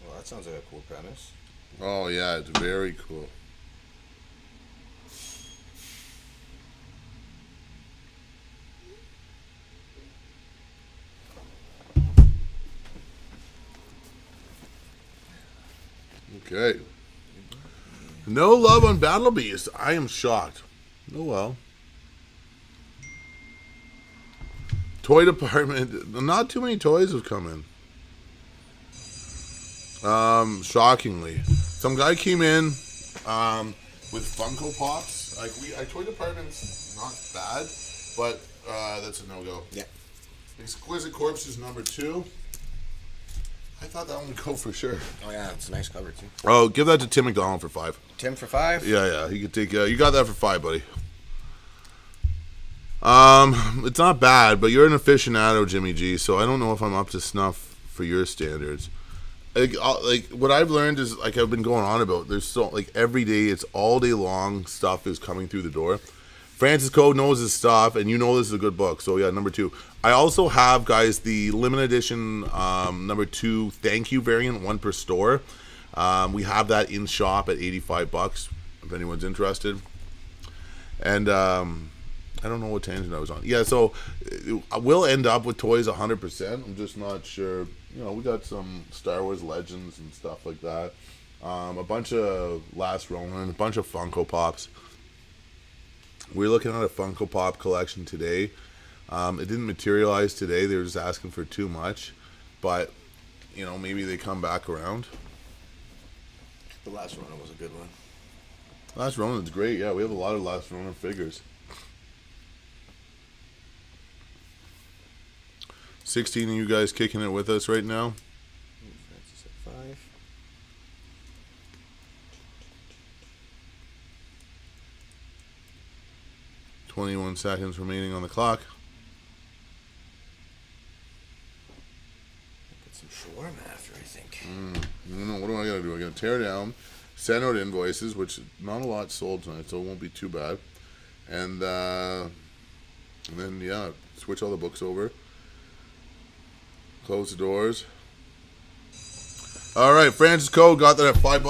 Well, that sounds like a cool premise. Oh yeah, it's very cool. Okay. No love on Battle Beast. I am shocked. Oh well. Toy department. Not too many toys have come in. Shockingly. Some guy came in with Funko Pops. Like our toy department's not bad, but that's a no-go. Yeah. Exquisite Corpses number 2. I thought that one would go for sure. Oh yeah, it's a nice cover too. Oh, give that to Tim McDonald for 5. Tim for 5. Yeah. He could take. You got that for 5, buddy. It's not bad, but you're an aficionado, Jimmy G. So I don't know if I'm up to snuff for your standards. Like what I've learned is, like I've been going on about, there's so, like, every day, it's all day long stuff is coming through the door. Francis Code knows his stuff, and you know this is a good book. So yeah, number 2. I also have, guys, the limited edition number 2 thank you variant, 1 per store. We have that in shop at $85 if anyone's interested. And I don't know what tangent I was on. Yeah, so we'll end up with toys 100%. I'm just not sure. You know, we got some Star Wars Legends and stuff like that. A bunch of Last Ronin, a bunch of Funko Pops. We're looking at a Funko Pop collection today. It didn't materialize today. They were just asking for too much. But, you know, maybe they come back around. The Last Ronin was a good one. Last Ronin's great. Yeah, we have a lot of Last Ronin figures. 16 of you guys kicking it with us right now. Francis at 5. Twenty-one seconds remaining on the clock. Get some shawarma after, I think. What do I gotta do? I gotta tear down, send out invoices, which not a lot sold tonight, so it won't be too bad. And then yeah, switch all the books over. Close the doors. All right, Francis Code got that at $5.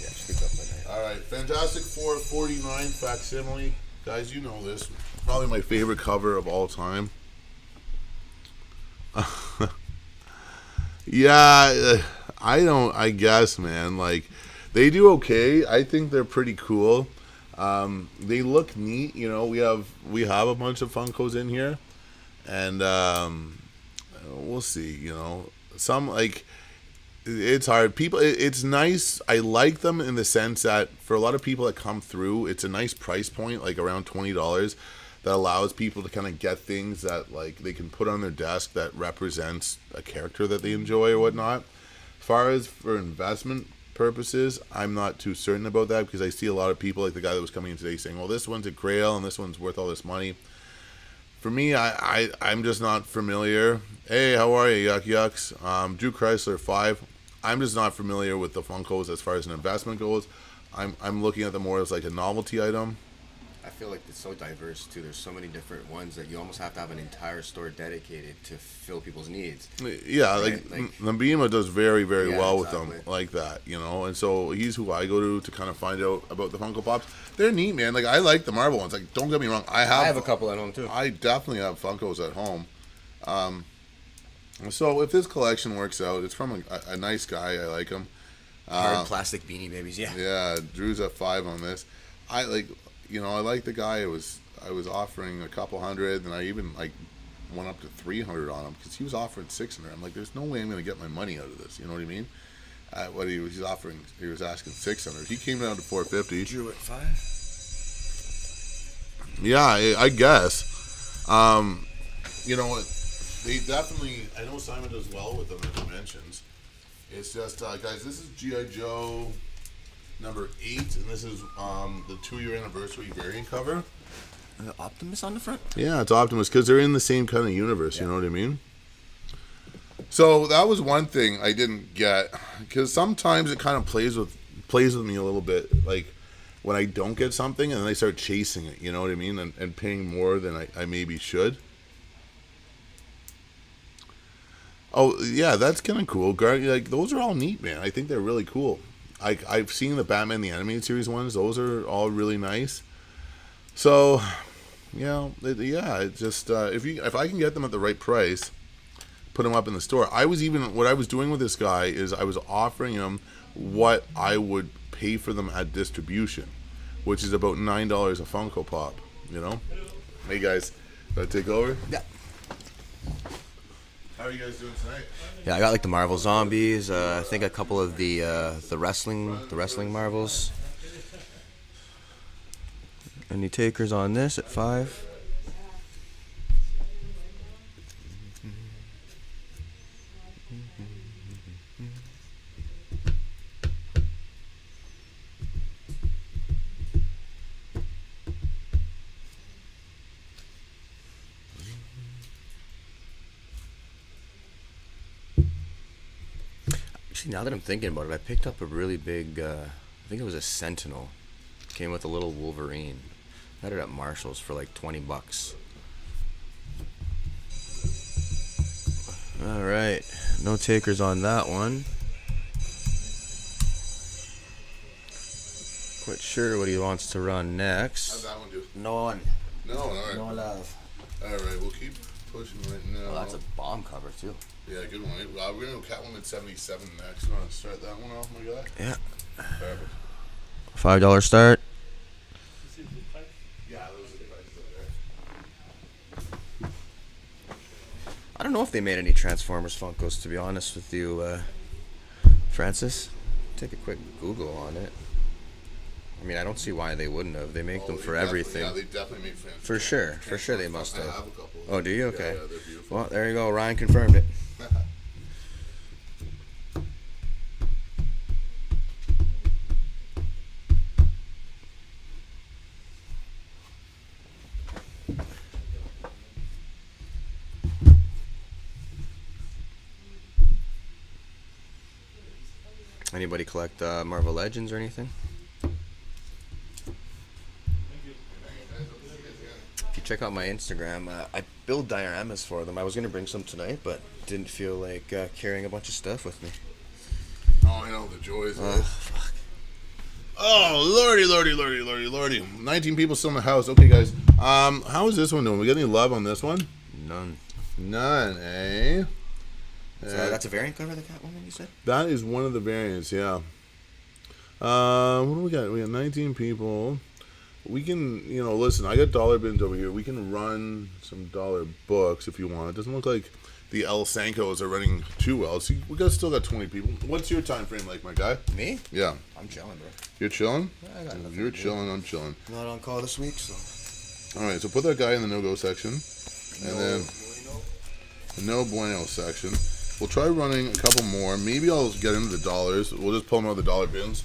Yeah, scooped up by night. All right, Fantastic Four 49 facsimile. Guys, you know this. Probably my favorite cover of all time. Yeah, I guess, man. Like, they do okay. I think they're pretty cool. They look neat. You know, we have a bunch of Funkos in here. And we'll see, you know. Some, like, it's hard. People, it's nice. I like them in the sense that for a lot of people that come through, it's a nice price point, like around $20, that allows people to kind of get things that, like, they can put on their desk that represents a character that they enjoy or whatnot. As far as for investment purposes, I'm not too certain about that, because I see a lot of people, like the guy that was coming in today, saying, well, this one's a Grail and this one's worth all this money. For me, I'm just not familiar. Hey, how are you, Yuck Yucks? Drew Chrysler 5. I'm just not familiar with the Funkos as far as an investment goes. I'm looking at them more as like a novelty item. I feel like it's so diverse too. There's so many different ones that you almost have to have an entire store dedicated to fill people's needs. Yeah, right? like Nabima does very, very well with exactly. them like that, you know. And so he's who I go to kind of find out about the Funko Pops. They're neat, man. Like, I like the Marvel ones. Like, don't get me wrong. I have a couple at home too. I definitely have Funkos at home. So if this collection works out, it's from a nice guy. I like him. Hard plastic beanie babies, yeah. Yeah, Drew's at 5 on this. I like the guy. I was offering a couple hundred, and I even like went up to 300 on him because he was offering 600. I'm like, there's no way I'm going to get my money out of this. You know what I mean? What he was offering, he was asking 600. He came down to 450. Drew at 5. Yeah, I guess. You know what? They definitely. I know Simon does well with them, as he mentions. It's just, guys, this is G.I. Joe number 8, and this is the 2-year anniversary variant cover. Optimus on the front? Yeah, it's Optimus, because they're in the same kind of universe, you know what I mean? So that was one thing I didn't get, because sometimes it kind of plays with me a little bit, like when I don't get something and then I start chasing it, you know what I mean, and paying more than I maybe should. Oh, yeah, that's kind of cool. Like, those are all neat, man. I think they're really cool. I've seen the Batman the Animated Series ones. Those are all really nice. So, it's just if I can get them at the right price, put them up in the store. What I was doing with this guy is I was offering him what I would pay for them at distribution, which is about $9 a Funko Pop. You know. Hey guys, gotta take over. Yeah. How are you guys doing tonight? Yeah, I got like the Marvel Zombies. I think a couple of the wrestling Marvels. Any takers on this at 5? Actually, now that I'm thinking about it, I picked up a really big, I think it was a Sentinel. Came with a little Wolverine. Got it at Marshall's for like $20. Alright, no takers on that one. Quite sure what he wants to run next. How'd that one do? None. No, alright. No love. Alright, we'll keep pushing right now. Oh, that's a bomb cover too. Yeah, good one. We're going to Catwoman 77 next. You want to start that one off, my guy? Yeah. Perfect. $5 start. Yeah, those are the prices there. I don't know if they made any Transformers Funkos, to be honest with you, Francis. Take a quick Google on it. I mean, I don't see why they wouldn't have. They make them for everything. Yeah, they definitely make fans. For sure. For sure they must I have. have a couple. Oh, do you? Okay. Yeah, they're beautiful. Well, there you go. Ryan confirmed it. Anybody collect Marvel Legends or anything? If you check out my Instagram, I build dioramas for them. I was going to bring some tonight, but didn't feel like carrying a bunch of stuff with me. Oh, I know the joys of it. Fuck. Oh, lordy. 19 people still in the house. Okay, guys. How is this one doing? We got any love on this one? None, eh? So that's a variant cover of the Catwoman, you said? That is one of the variants, yeah. What do we got? We got 19 people. We can, listen, I got dollar bins over here. We can run some dollar books if you want. It doesn't look like the El Sancos are running too well. So still got 20 people. What's your time frame like, my guy? Me? Yeah. I'm chilling, bro. You're chilling? I got nothing You're to do. chilling, I'm chilling. Not on call this week, so. All right, so put that guy in the no-go section. And then the no bueno section. We'll try running a couple more. Maybe I'll get into the dollars. We'll just pull them out of the dollar bins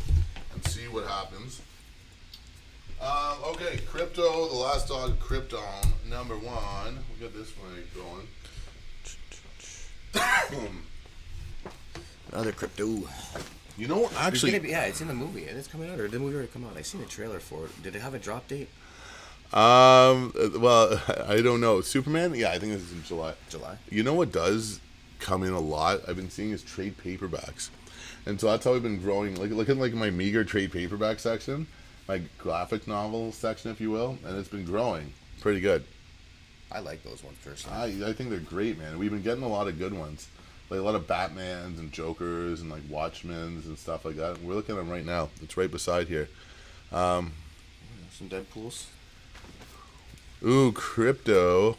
and see what happens. Okay, crypto, the last dog, Krypton, number 1. We got this one going. Another crypto. You know, actually, It's in the movie. It's coming out, or did the movie already come out? I seen the trailer for it. Did it have a drop date? well, I don't know. Superman? Yeah, I think this is in July. July. You know what does come in a lot? I've been seeing is trade paperbacks. And so that's how we've been growing. Look at my meager trade paperback section, my graphic novel section, if you will, and it's been growing pretty good. I like those ones personally. I think they're great, man. We've been getting a lot of good ones. Like a lot of Batmans and Jokers and like Watchmen's and stuff like that. We're looking at them right now. It's right beside here. Some Deadpools. Ooh, crypto.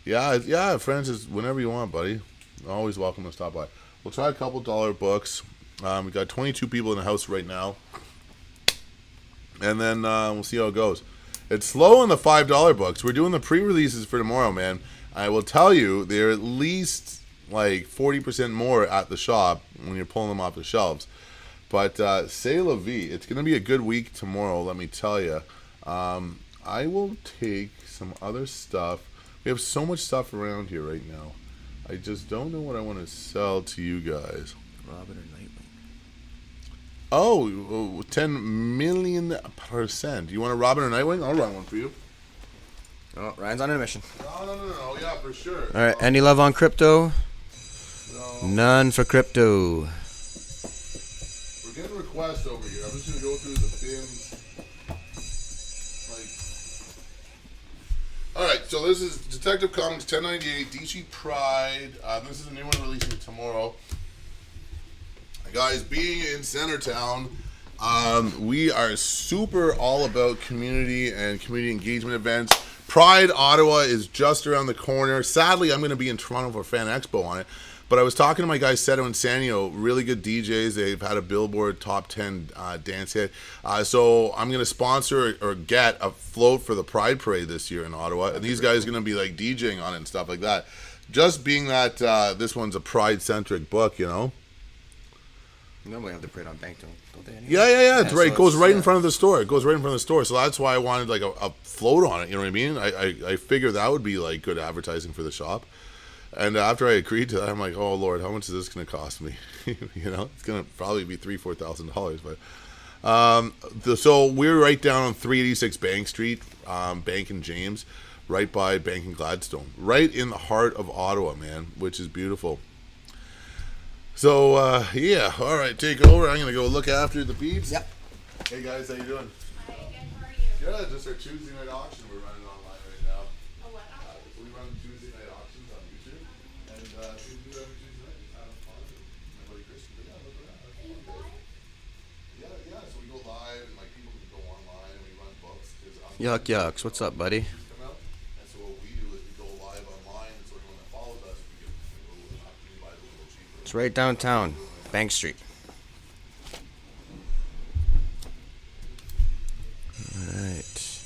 Yeah, Francis, whenever you want, buddy. Always welcome to stop by. We'll try a couple dollar books. We got 22 people in the house right now. And then we'll see how it goes. It's slow on the $5 books. We're doing the pre-releases for tomorrow, man. I will tell you, they're at least like 40% more at the shop when you're pulling them off the shelves. But c'est la vie. It's going to be a good week tomorrow, let me tell you. I will take some other stuff. We have so much stuff around here right now. I just don't know what I want to sell to you guys. Robin or Nightwing? Oh, 10 million %. You want a Robin or Nightwing? I'll run one for you. Oh, Ryan's on a mission. No. Yeah, for sure. All right, any love on crypto? No. None for crypto. We're getting requests over here. I'm just going to go through the bins. Alright, so this is Detective Comics 1098, DC Pride. This is a new one releasing tomorrow. Guys, being in Centertown, we are super all about community and community engagement events. Pride Ottawa is just around the corner. Sadly, I'm going to be in Toronto for Fan Expo on it. But I was talking to my guys Seto and Sanyo, really good DJs. They've had a Billboard Top 10 dance hit. So I'm going to sponsor or get a float for the Pride Parade this year in Ottawa. And these guys are going to be like DJing on it and stuff like that. Just being that this one's a Pride-centric book, you know. Normally have the parade on Bank, don't they? Anyway? Yeah, it's right. So It goes right in front of the store. It goes right in front of the store. So that's why I wanted like a float on it. You know what I mean? I figured that would be like good advertising for the shop. And after I agreed to that, I'm like, oh Lord, how much is this going to cost me? It's going to probably be $3,000-$4,000. But so we're right down on 386 Bank Street, Bank and James, right by Bank and Gladstone, right in the heart of Ottawa, man, which is beautiful. So yeah, all right, take over. I'm going to go look after the peeps. Yep. Hey guys, how you doing? Hi, good. How are you? Yeah, just our Tuesday night auction we're running online right now. Oh, what? We run Tuesday night auctions on YouTube, and we do every Tuesday night. Just have fun. My buddy Christian, but yeah, look at that. That's fun, guys. Yeah. So we go live, and like people can go online, and we run books. Yucks. What's up, buddy? Come out, and so what we do is we go live online, and so everyone that follows us, we get a little opportunity to buy it a little cheaper. It's right downtown, Bank Street. Alright.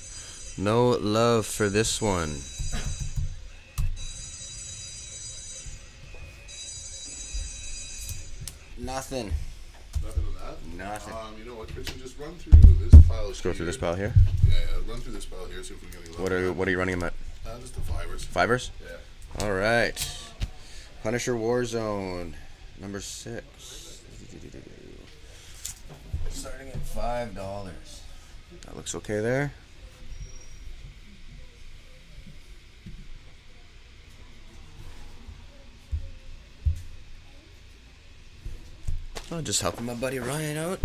No love for this one. Nothing. Nothing on that. Nothing. You know what, Christian? Just run through this pile. Let's go through this pile here. Yeah, run through this pile here. See if we can get any luck. What are you running them at? Just the fivers. Fivers? Yeah. Alright. Punisher Warzone, number 6. Starting at $5. That looks okay there. Oh, just helping my buddy Ryan out.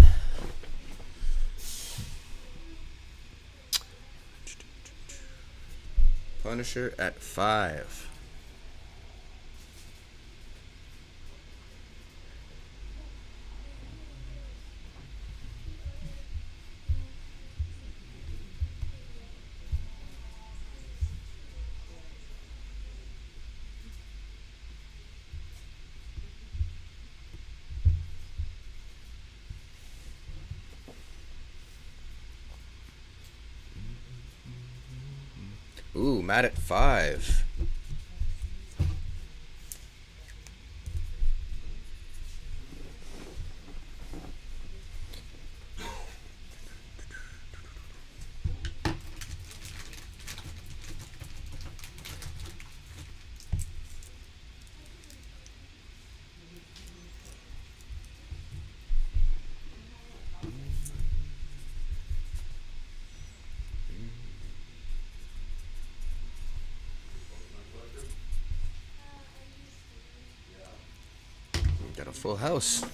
Punisher at 5. Ooh, Matt at 5. Got a full house.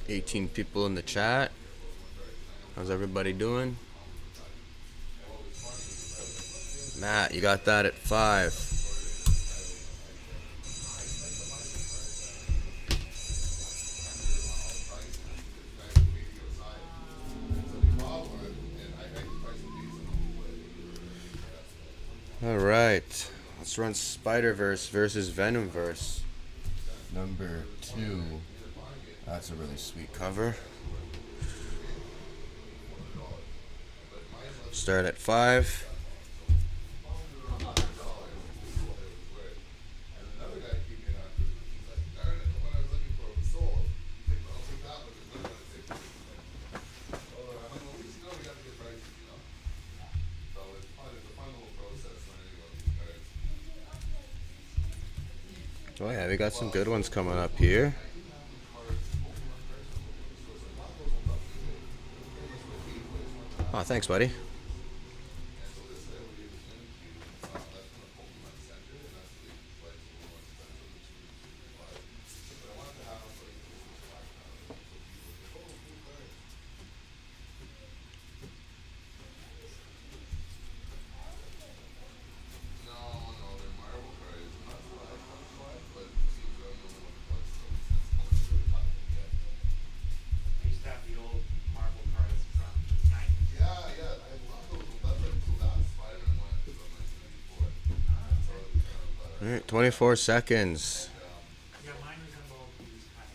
18 people in the chat. How's everybody doing? Matt, you got that at 5. All right. Let's run Spider-Verse versus Venomverse. Number 2. That's a really sweet cover. Start at 5. Oh yeah, we got some good ones coming up here. Oh, thanks, buddy. I used to have the old Marvel cards from the 90s. All right, 24 seconds. Yeah, mine resemble these kind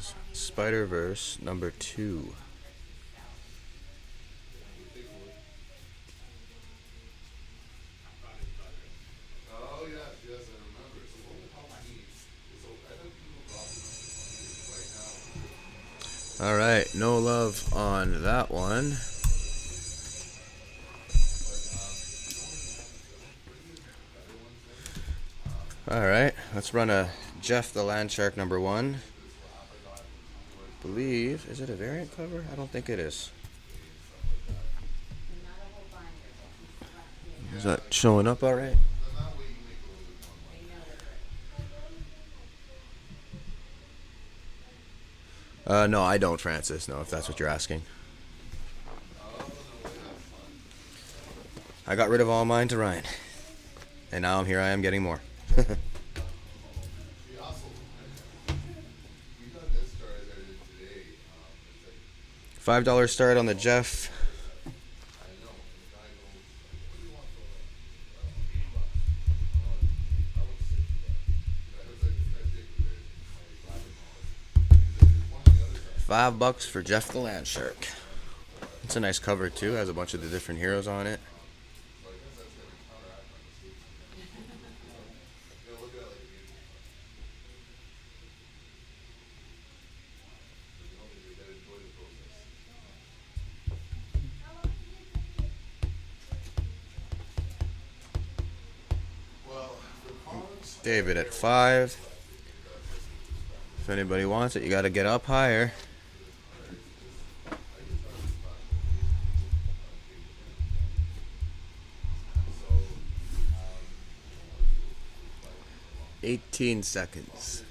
of. Spider-Verse number 2. Oh yes, I remember. So what we call my niece. So I think people drop it right now. All right. right, no love on that one. All right, let's run a Jeff the Land Shark number 1. Believe, is it a variant cover? I don't think it is. Is that showing up all right? No, I don't, Francis. No, if that's what you're asking. I got rid of all mine to Ryan, and now I'm here. I am getting more. $5 start on the Jeff. $5 for Jeff the Land Shark. It's a nice cover too. Has a bunch of the different heroes on it. David at 5. If anybody wants it, you got to get up higher. $18 seconds.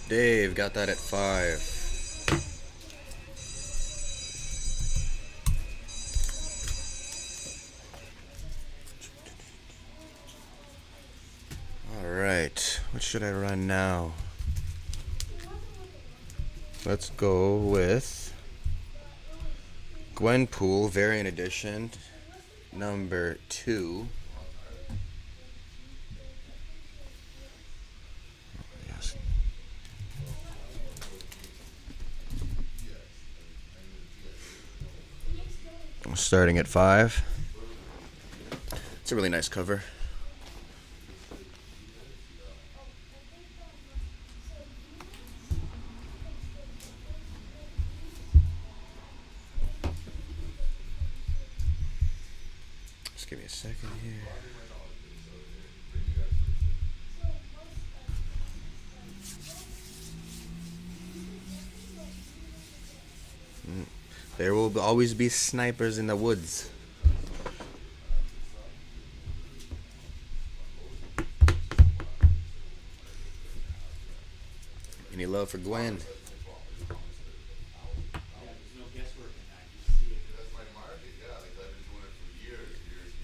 Dave got that at 5. All right, what should I run now? Let's go with Gwenpool variant edition number 2. Starting at 5. It's a really nice cover. Just give me a second here. There will always be snipers in the woods. Any love for Gwen?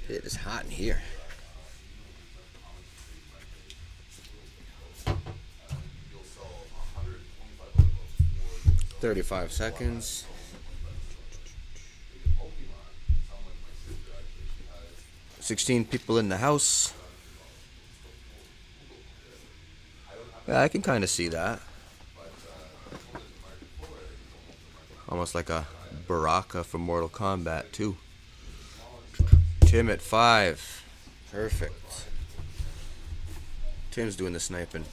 It is hot in here. 35 seconds. 16 people in the house. Yeah, I can kind of see that. Almost like a Baraka from Mortal Kombat 2. Tim at 5. Perfect. Tim's doing the sniping.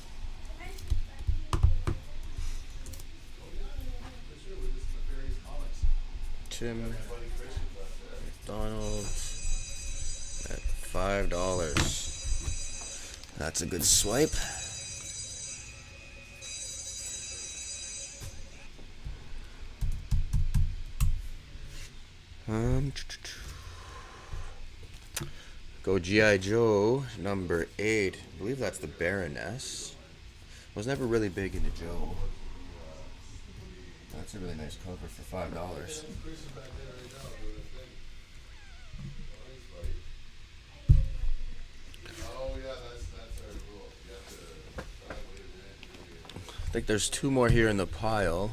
Tim McDonald at $5. That's a good swipe. Go G.I. Joe number 8. I believe that's the Baroness. Was never really big into Joe. That's a really nice cover for $5. I think there's 2 more here in the pile.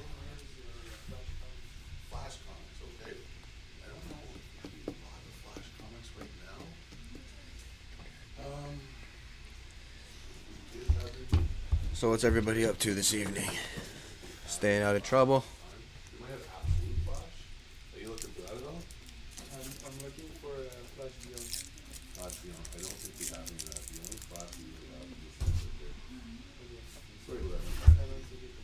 So what's everybody up to this evening? Stay staying out of trouble. You might have absolute flash. Are you looking for that at all? I'm looking for Flash Beyond. Flash Beyond. I don't think we have any of that. The only flash we really have is this one right there. Sorry about that. I don't see it.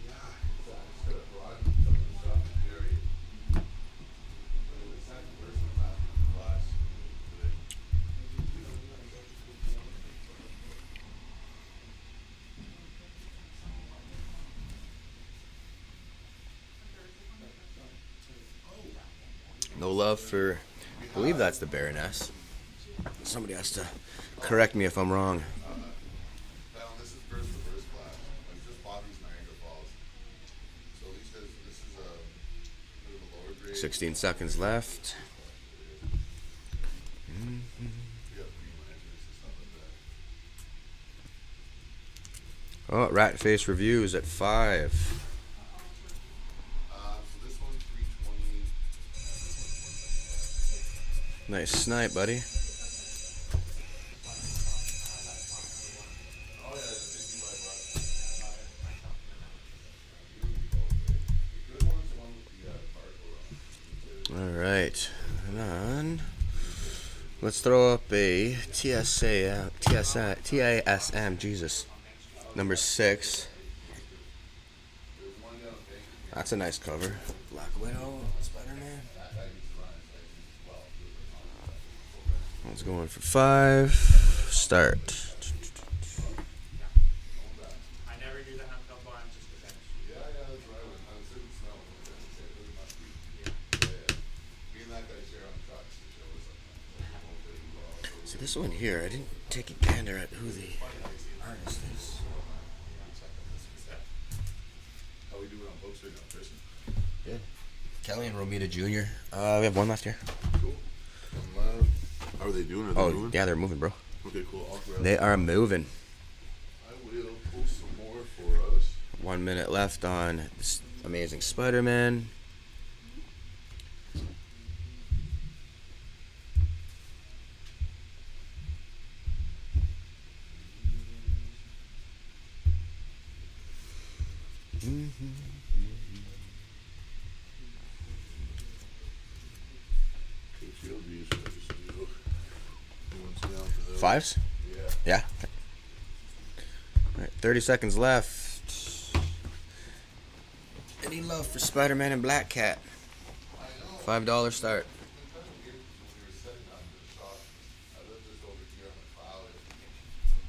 Yeah, it's, I just gotta broaden some of the stuff. Very. The second person has flash today. No love for, I believe that's the Baroness. Somebody has to correct me if I'm wrong. This is first reverse flash. I just bought these Niagara Falls. So at least this is a bit of a lower grade. 16 seconds left. We got green lanterns and stuff like that. Oh, Rat Face Reviews at 5. So this one's 320. Nice snipe, buddy. Oh yeah, it's 65 bucks. The good one's the one with the barcode on it. All right, and then let's throw up a TASM, Jesus, number 6. There's one down at Bank. That's a nice cover. Black Widow, Spider-Man. That guy used to run his license as well. One's going for 5. Start. I never do the handcuff on just the bench. Yeah, that's right. I was certain smell. It must be. Yeah. Me and that guy share on trucks to show us something. So this one here, I didn't take a gander at who the artist is. How we doing on books right now, Christian? Yeah. Kelly and Romita Jr. We have one left here. Cool. How are they doing? Are they Oh, moving? yeah, they're moving, bro. Okay, cool. I'll grab They are moving. I will post some more for us. 1 minute left on this Amazing Spider-Man. Okay, field views, I just do. One's down for those. 5s? Yeah. Yeah. All right, 30 seconds left. Any love for Spider-Man and Black Cat? $5 start.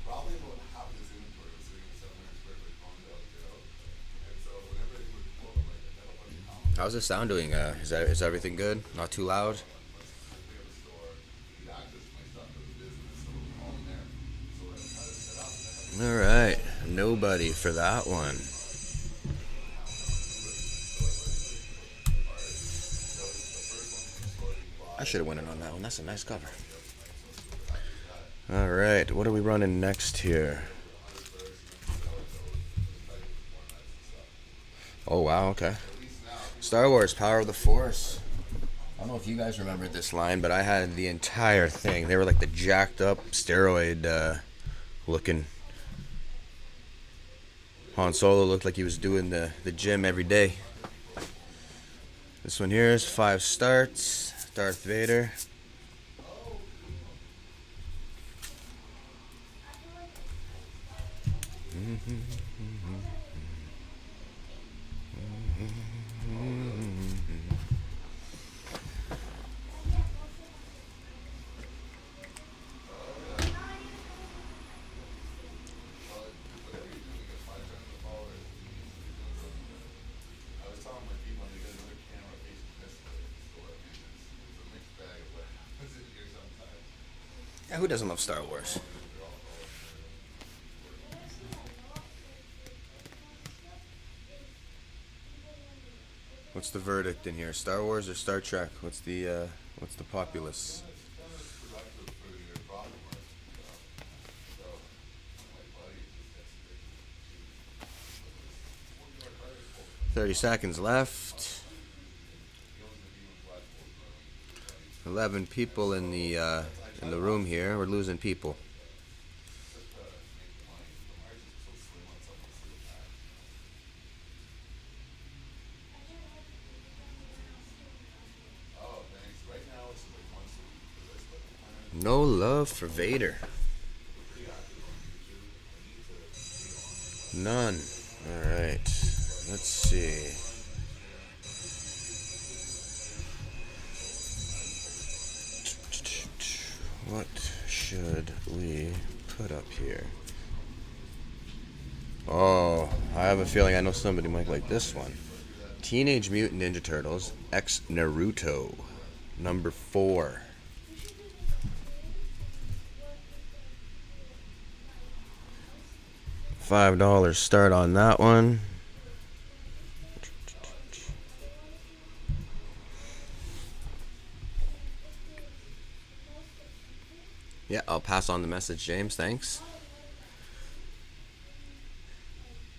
Probably about half of this inventory was sitting in a 700 square foot condo out there. And so whenever they would pull them, like, that'll put them out. How's the sound doing? Is everything good? Not too loud? We have a store, we access my stuff for the business, so we're all in there. So I had to set up and I had All right, nobody for that one. I should have went in on that one. That's a nice cover. All right, what are we running next here? Oh wow, okay. Star Wars: Power of the Force. I don't know if you guys remember this line, but I had the entire thing. They were like the jacked up steroid looking. Han Solo looked like he was doing the gym every day. This one here is 5 starts. Darth Vader. I was telling my people they got another camera facing this way at the store, and it's a mixed bag of what happens in here sometimes. Yeah, who doesn't love Star Wars? What's the verdict in here? Star Wars or Star Trek? What's the populace? Productive for your problem was, so my buddy just gets 30 seconds left. 11 people in the room here. We're losing people. No love for Vader. None. Alright. Let's see. What should we put up here? Oh, I have a feeling I know somebody might like this one. Teenage Mutant Ninja Turtles X Naruto, number 4. $5 start on that one. Yeah, I'll pass on the message, James. Thanks.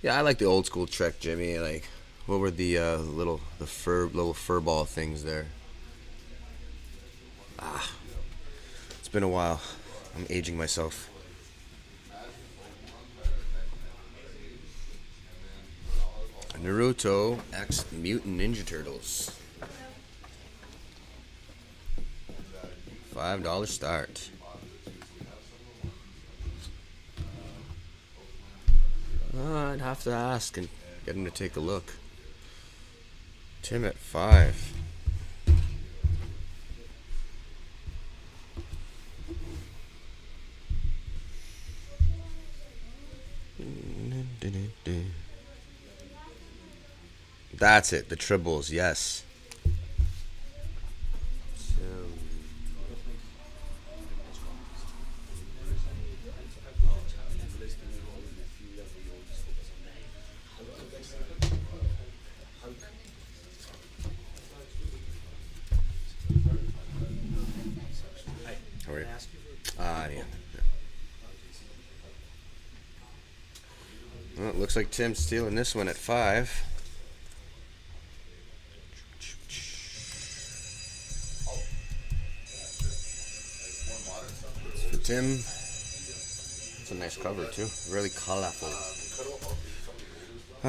Yeah, I like the old school Trek, Jimmy. Like, what were the little fur ball things there? It's been a while. I'm aging myself. Naruto X Mutant Ninja Turtles. $5 start. I'd have to ask and get him to take a look. Tim at 5. That's it, the tribbles, yes. Yeah. Well, it looks like Tim's stealing this one at 5. For Tim, it's a nice cover too. Really colorful.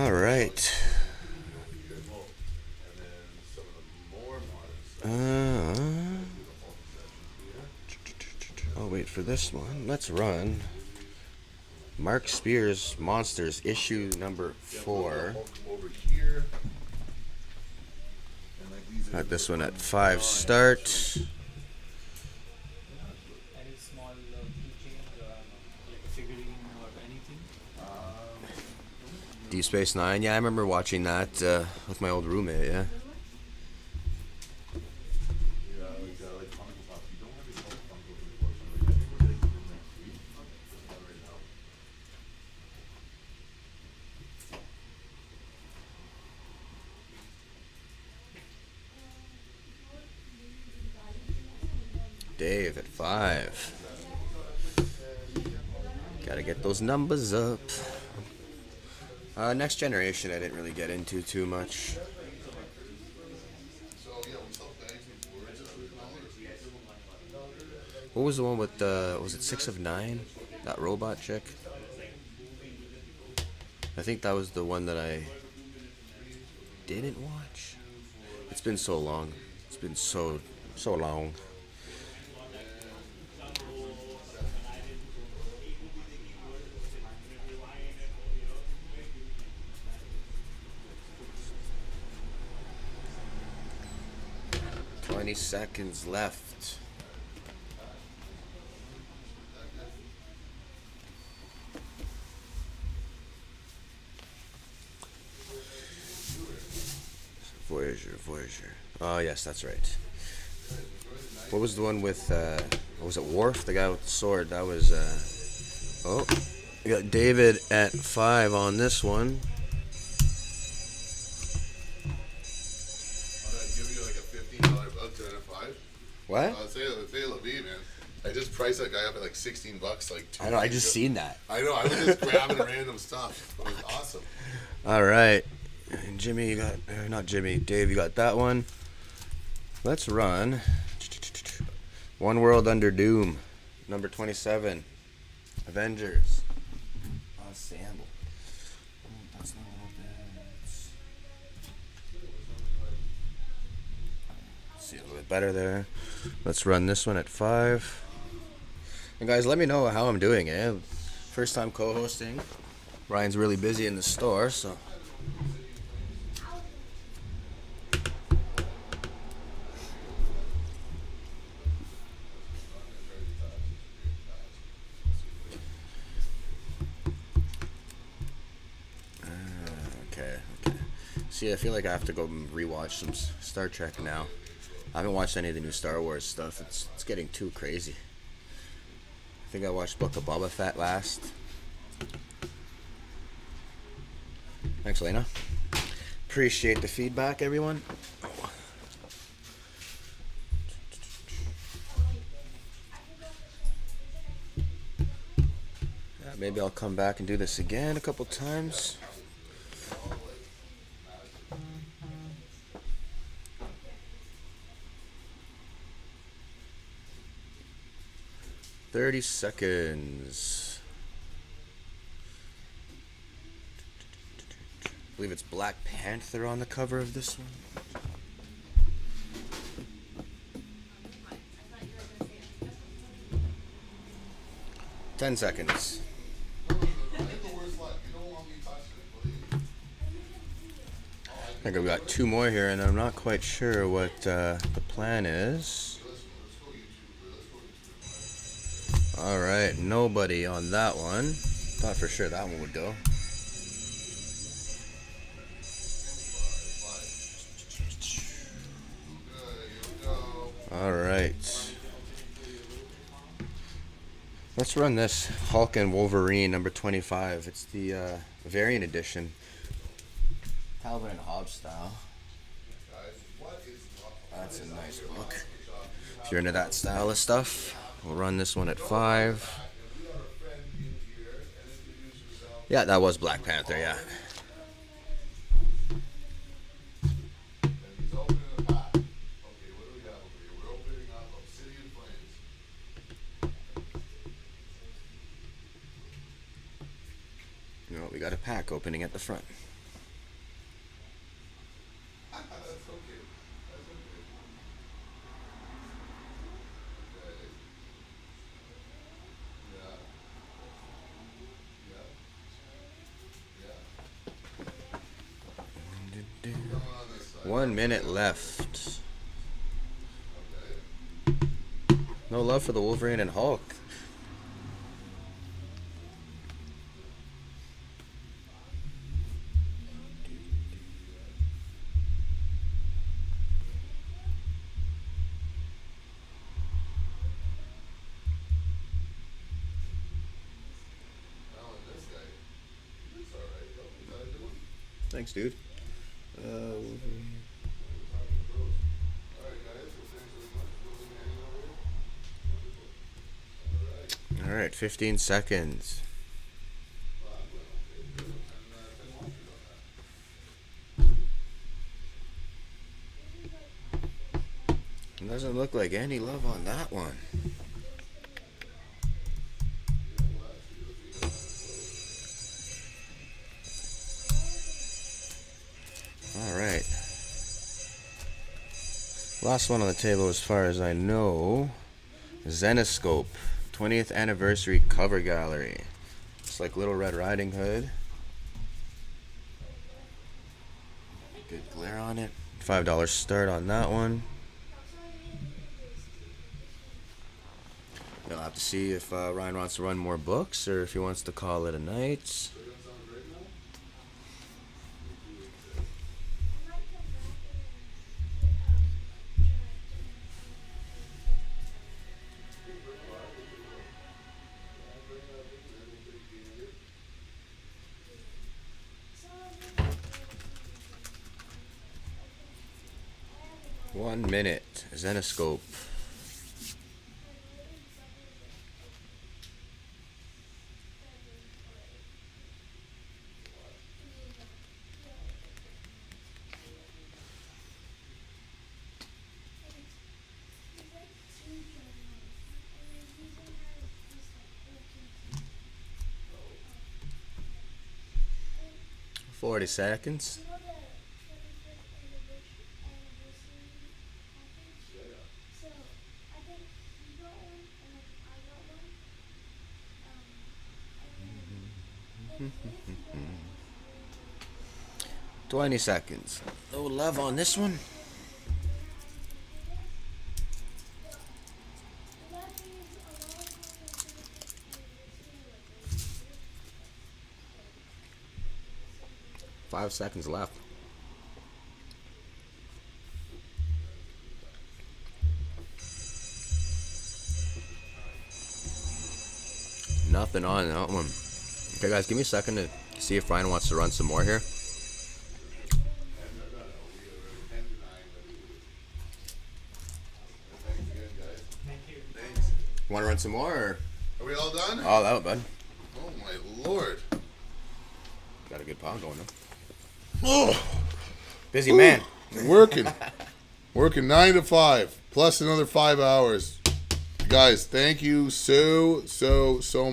All right. I'll wait for this one. Let's run Mark Spears Monsters issue number 4. Got this one at 5 start. Any small keychain, like a figurine or anything? Deep Space Nine. Yeah, I remember watching that with my old roommate. Yeah. Dave at 5. Gotta get those numbers up. Next Generation I didn't really get into too much. What was the one with was it 6 of 9? That robot chick? I think that was the one that I didn't watch. It's been so long. It's been so long. Seconds left. Voyager. Oh yes, that's right. What was the one with what was it, Worf? The guy with the sword. That was oh, we got David at 5 on this one. What? Say Levine, man. I just priced that guy up at like $16 like 2 I know, I weeks just ago. seen that. I know, I was just grabbing random stuff. It was awesome. Alright. Jimmy, you got not Jimmy, Dave, you got that one. Let's run One World Under Doom, number 27. Avengers. Ensemble. That's not what that's. See a little bit better there. Let's run this one at 5. And guys, let me know how I'm doing. First time co-hosting. Ryan's really busy in the store, so. Okay. See, I feel like I have to go rewatch some Star Trek now. I haven't watched any of the new Star Wars stuff. It's getting too crazy. I think I watched Book of Boba Fett last. Thanks, Lena. Appreciate the feedback, everyone. Yeah, maybe I'll come back and do this again a couple times. "30 seconds. I believe it's Black Panther on the cover of this one. 10 seconds. I think I've got 2 more here, and I'm not quite sure what the plan is. Alright, nobody on that one. Thought for sure that one would go. Alright. Let's run this Hulk and Wolverine number 25. It's the variant edition. Calvin and Hobbes style. That's a nice book. If you're into that style of stuff, we'll run this one at 5. Yeah, that was Black Panther, yeah. No, we got a pack opening at the front. One minute left. No love for the Wolverine and Hulk. Thanks, dude. Alright, 15 seconds. It doesn't look like any love on that one. Alright. Last one on the table as far as I know. Zenoscope. 20th anniversary cover gallery. It's like Little Red Riding Hood. Good glare on it. $5 start on that one. We'll have to see if Ryan wants to run more books or if he wants to call it a night. One minute. Zenoscope. Forty seconds. 20 seconds. No love on this one. Five seconds left. Nothing on that one. Okay, guys, give me a second to see if Ryan wants to run some more here. You want to run some more? Or? Are we all done? Oh, that was bud. Oh my lord. Got a good pile going though. Oh, Busy man. working 9 to 5 plus another 5 hours. Guys, thank you so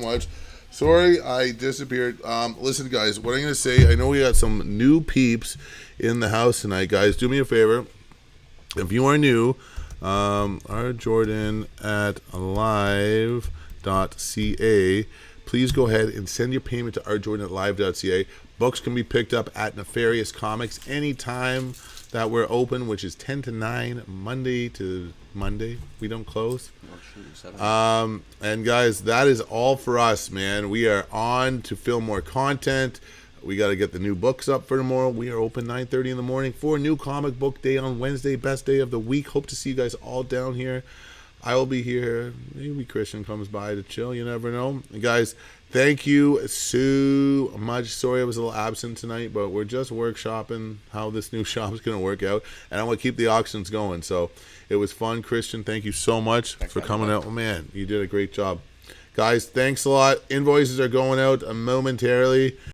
much. Sorry I disappeared. Listen, guys, what I'm going to say, I know we got some new peeps in the house tonight. Guys, do me a favor. If you are new, rjordan at live.ca. Please go ahead and send your payment to rjordan at live.ca. Books can be picked up at Nefarious Comics anytime that we're open, which is 10 to 9, Monday to Monday. We don't close. And guys, that is all for us, man. We are on to film more content. We got to get the new books up for tomorrow. We are open 9:30 in the morning for New Comic Book Day on Wednesday, best day of the week. Hope to see you guys all down here. I will be here. Maybe Christian comes by to chill. You never know. And guys, thank you so much. Sorry I was a little absent tonight, but we're just workshopping how this new shop is going to work out. And I want to keep the auctions going. So it was fun. Christian, thank you so much for coming out. Oh, man, you did a great job. Guys, thanks a lot. Invoices are going out momentarily.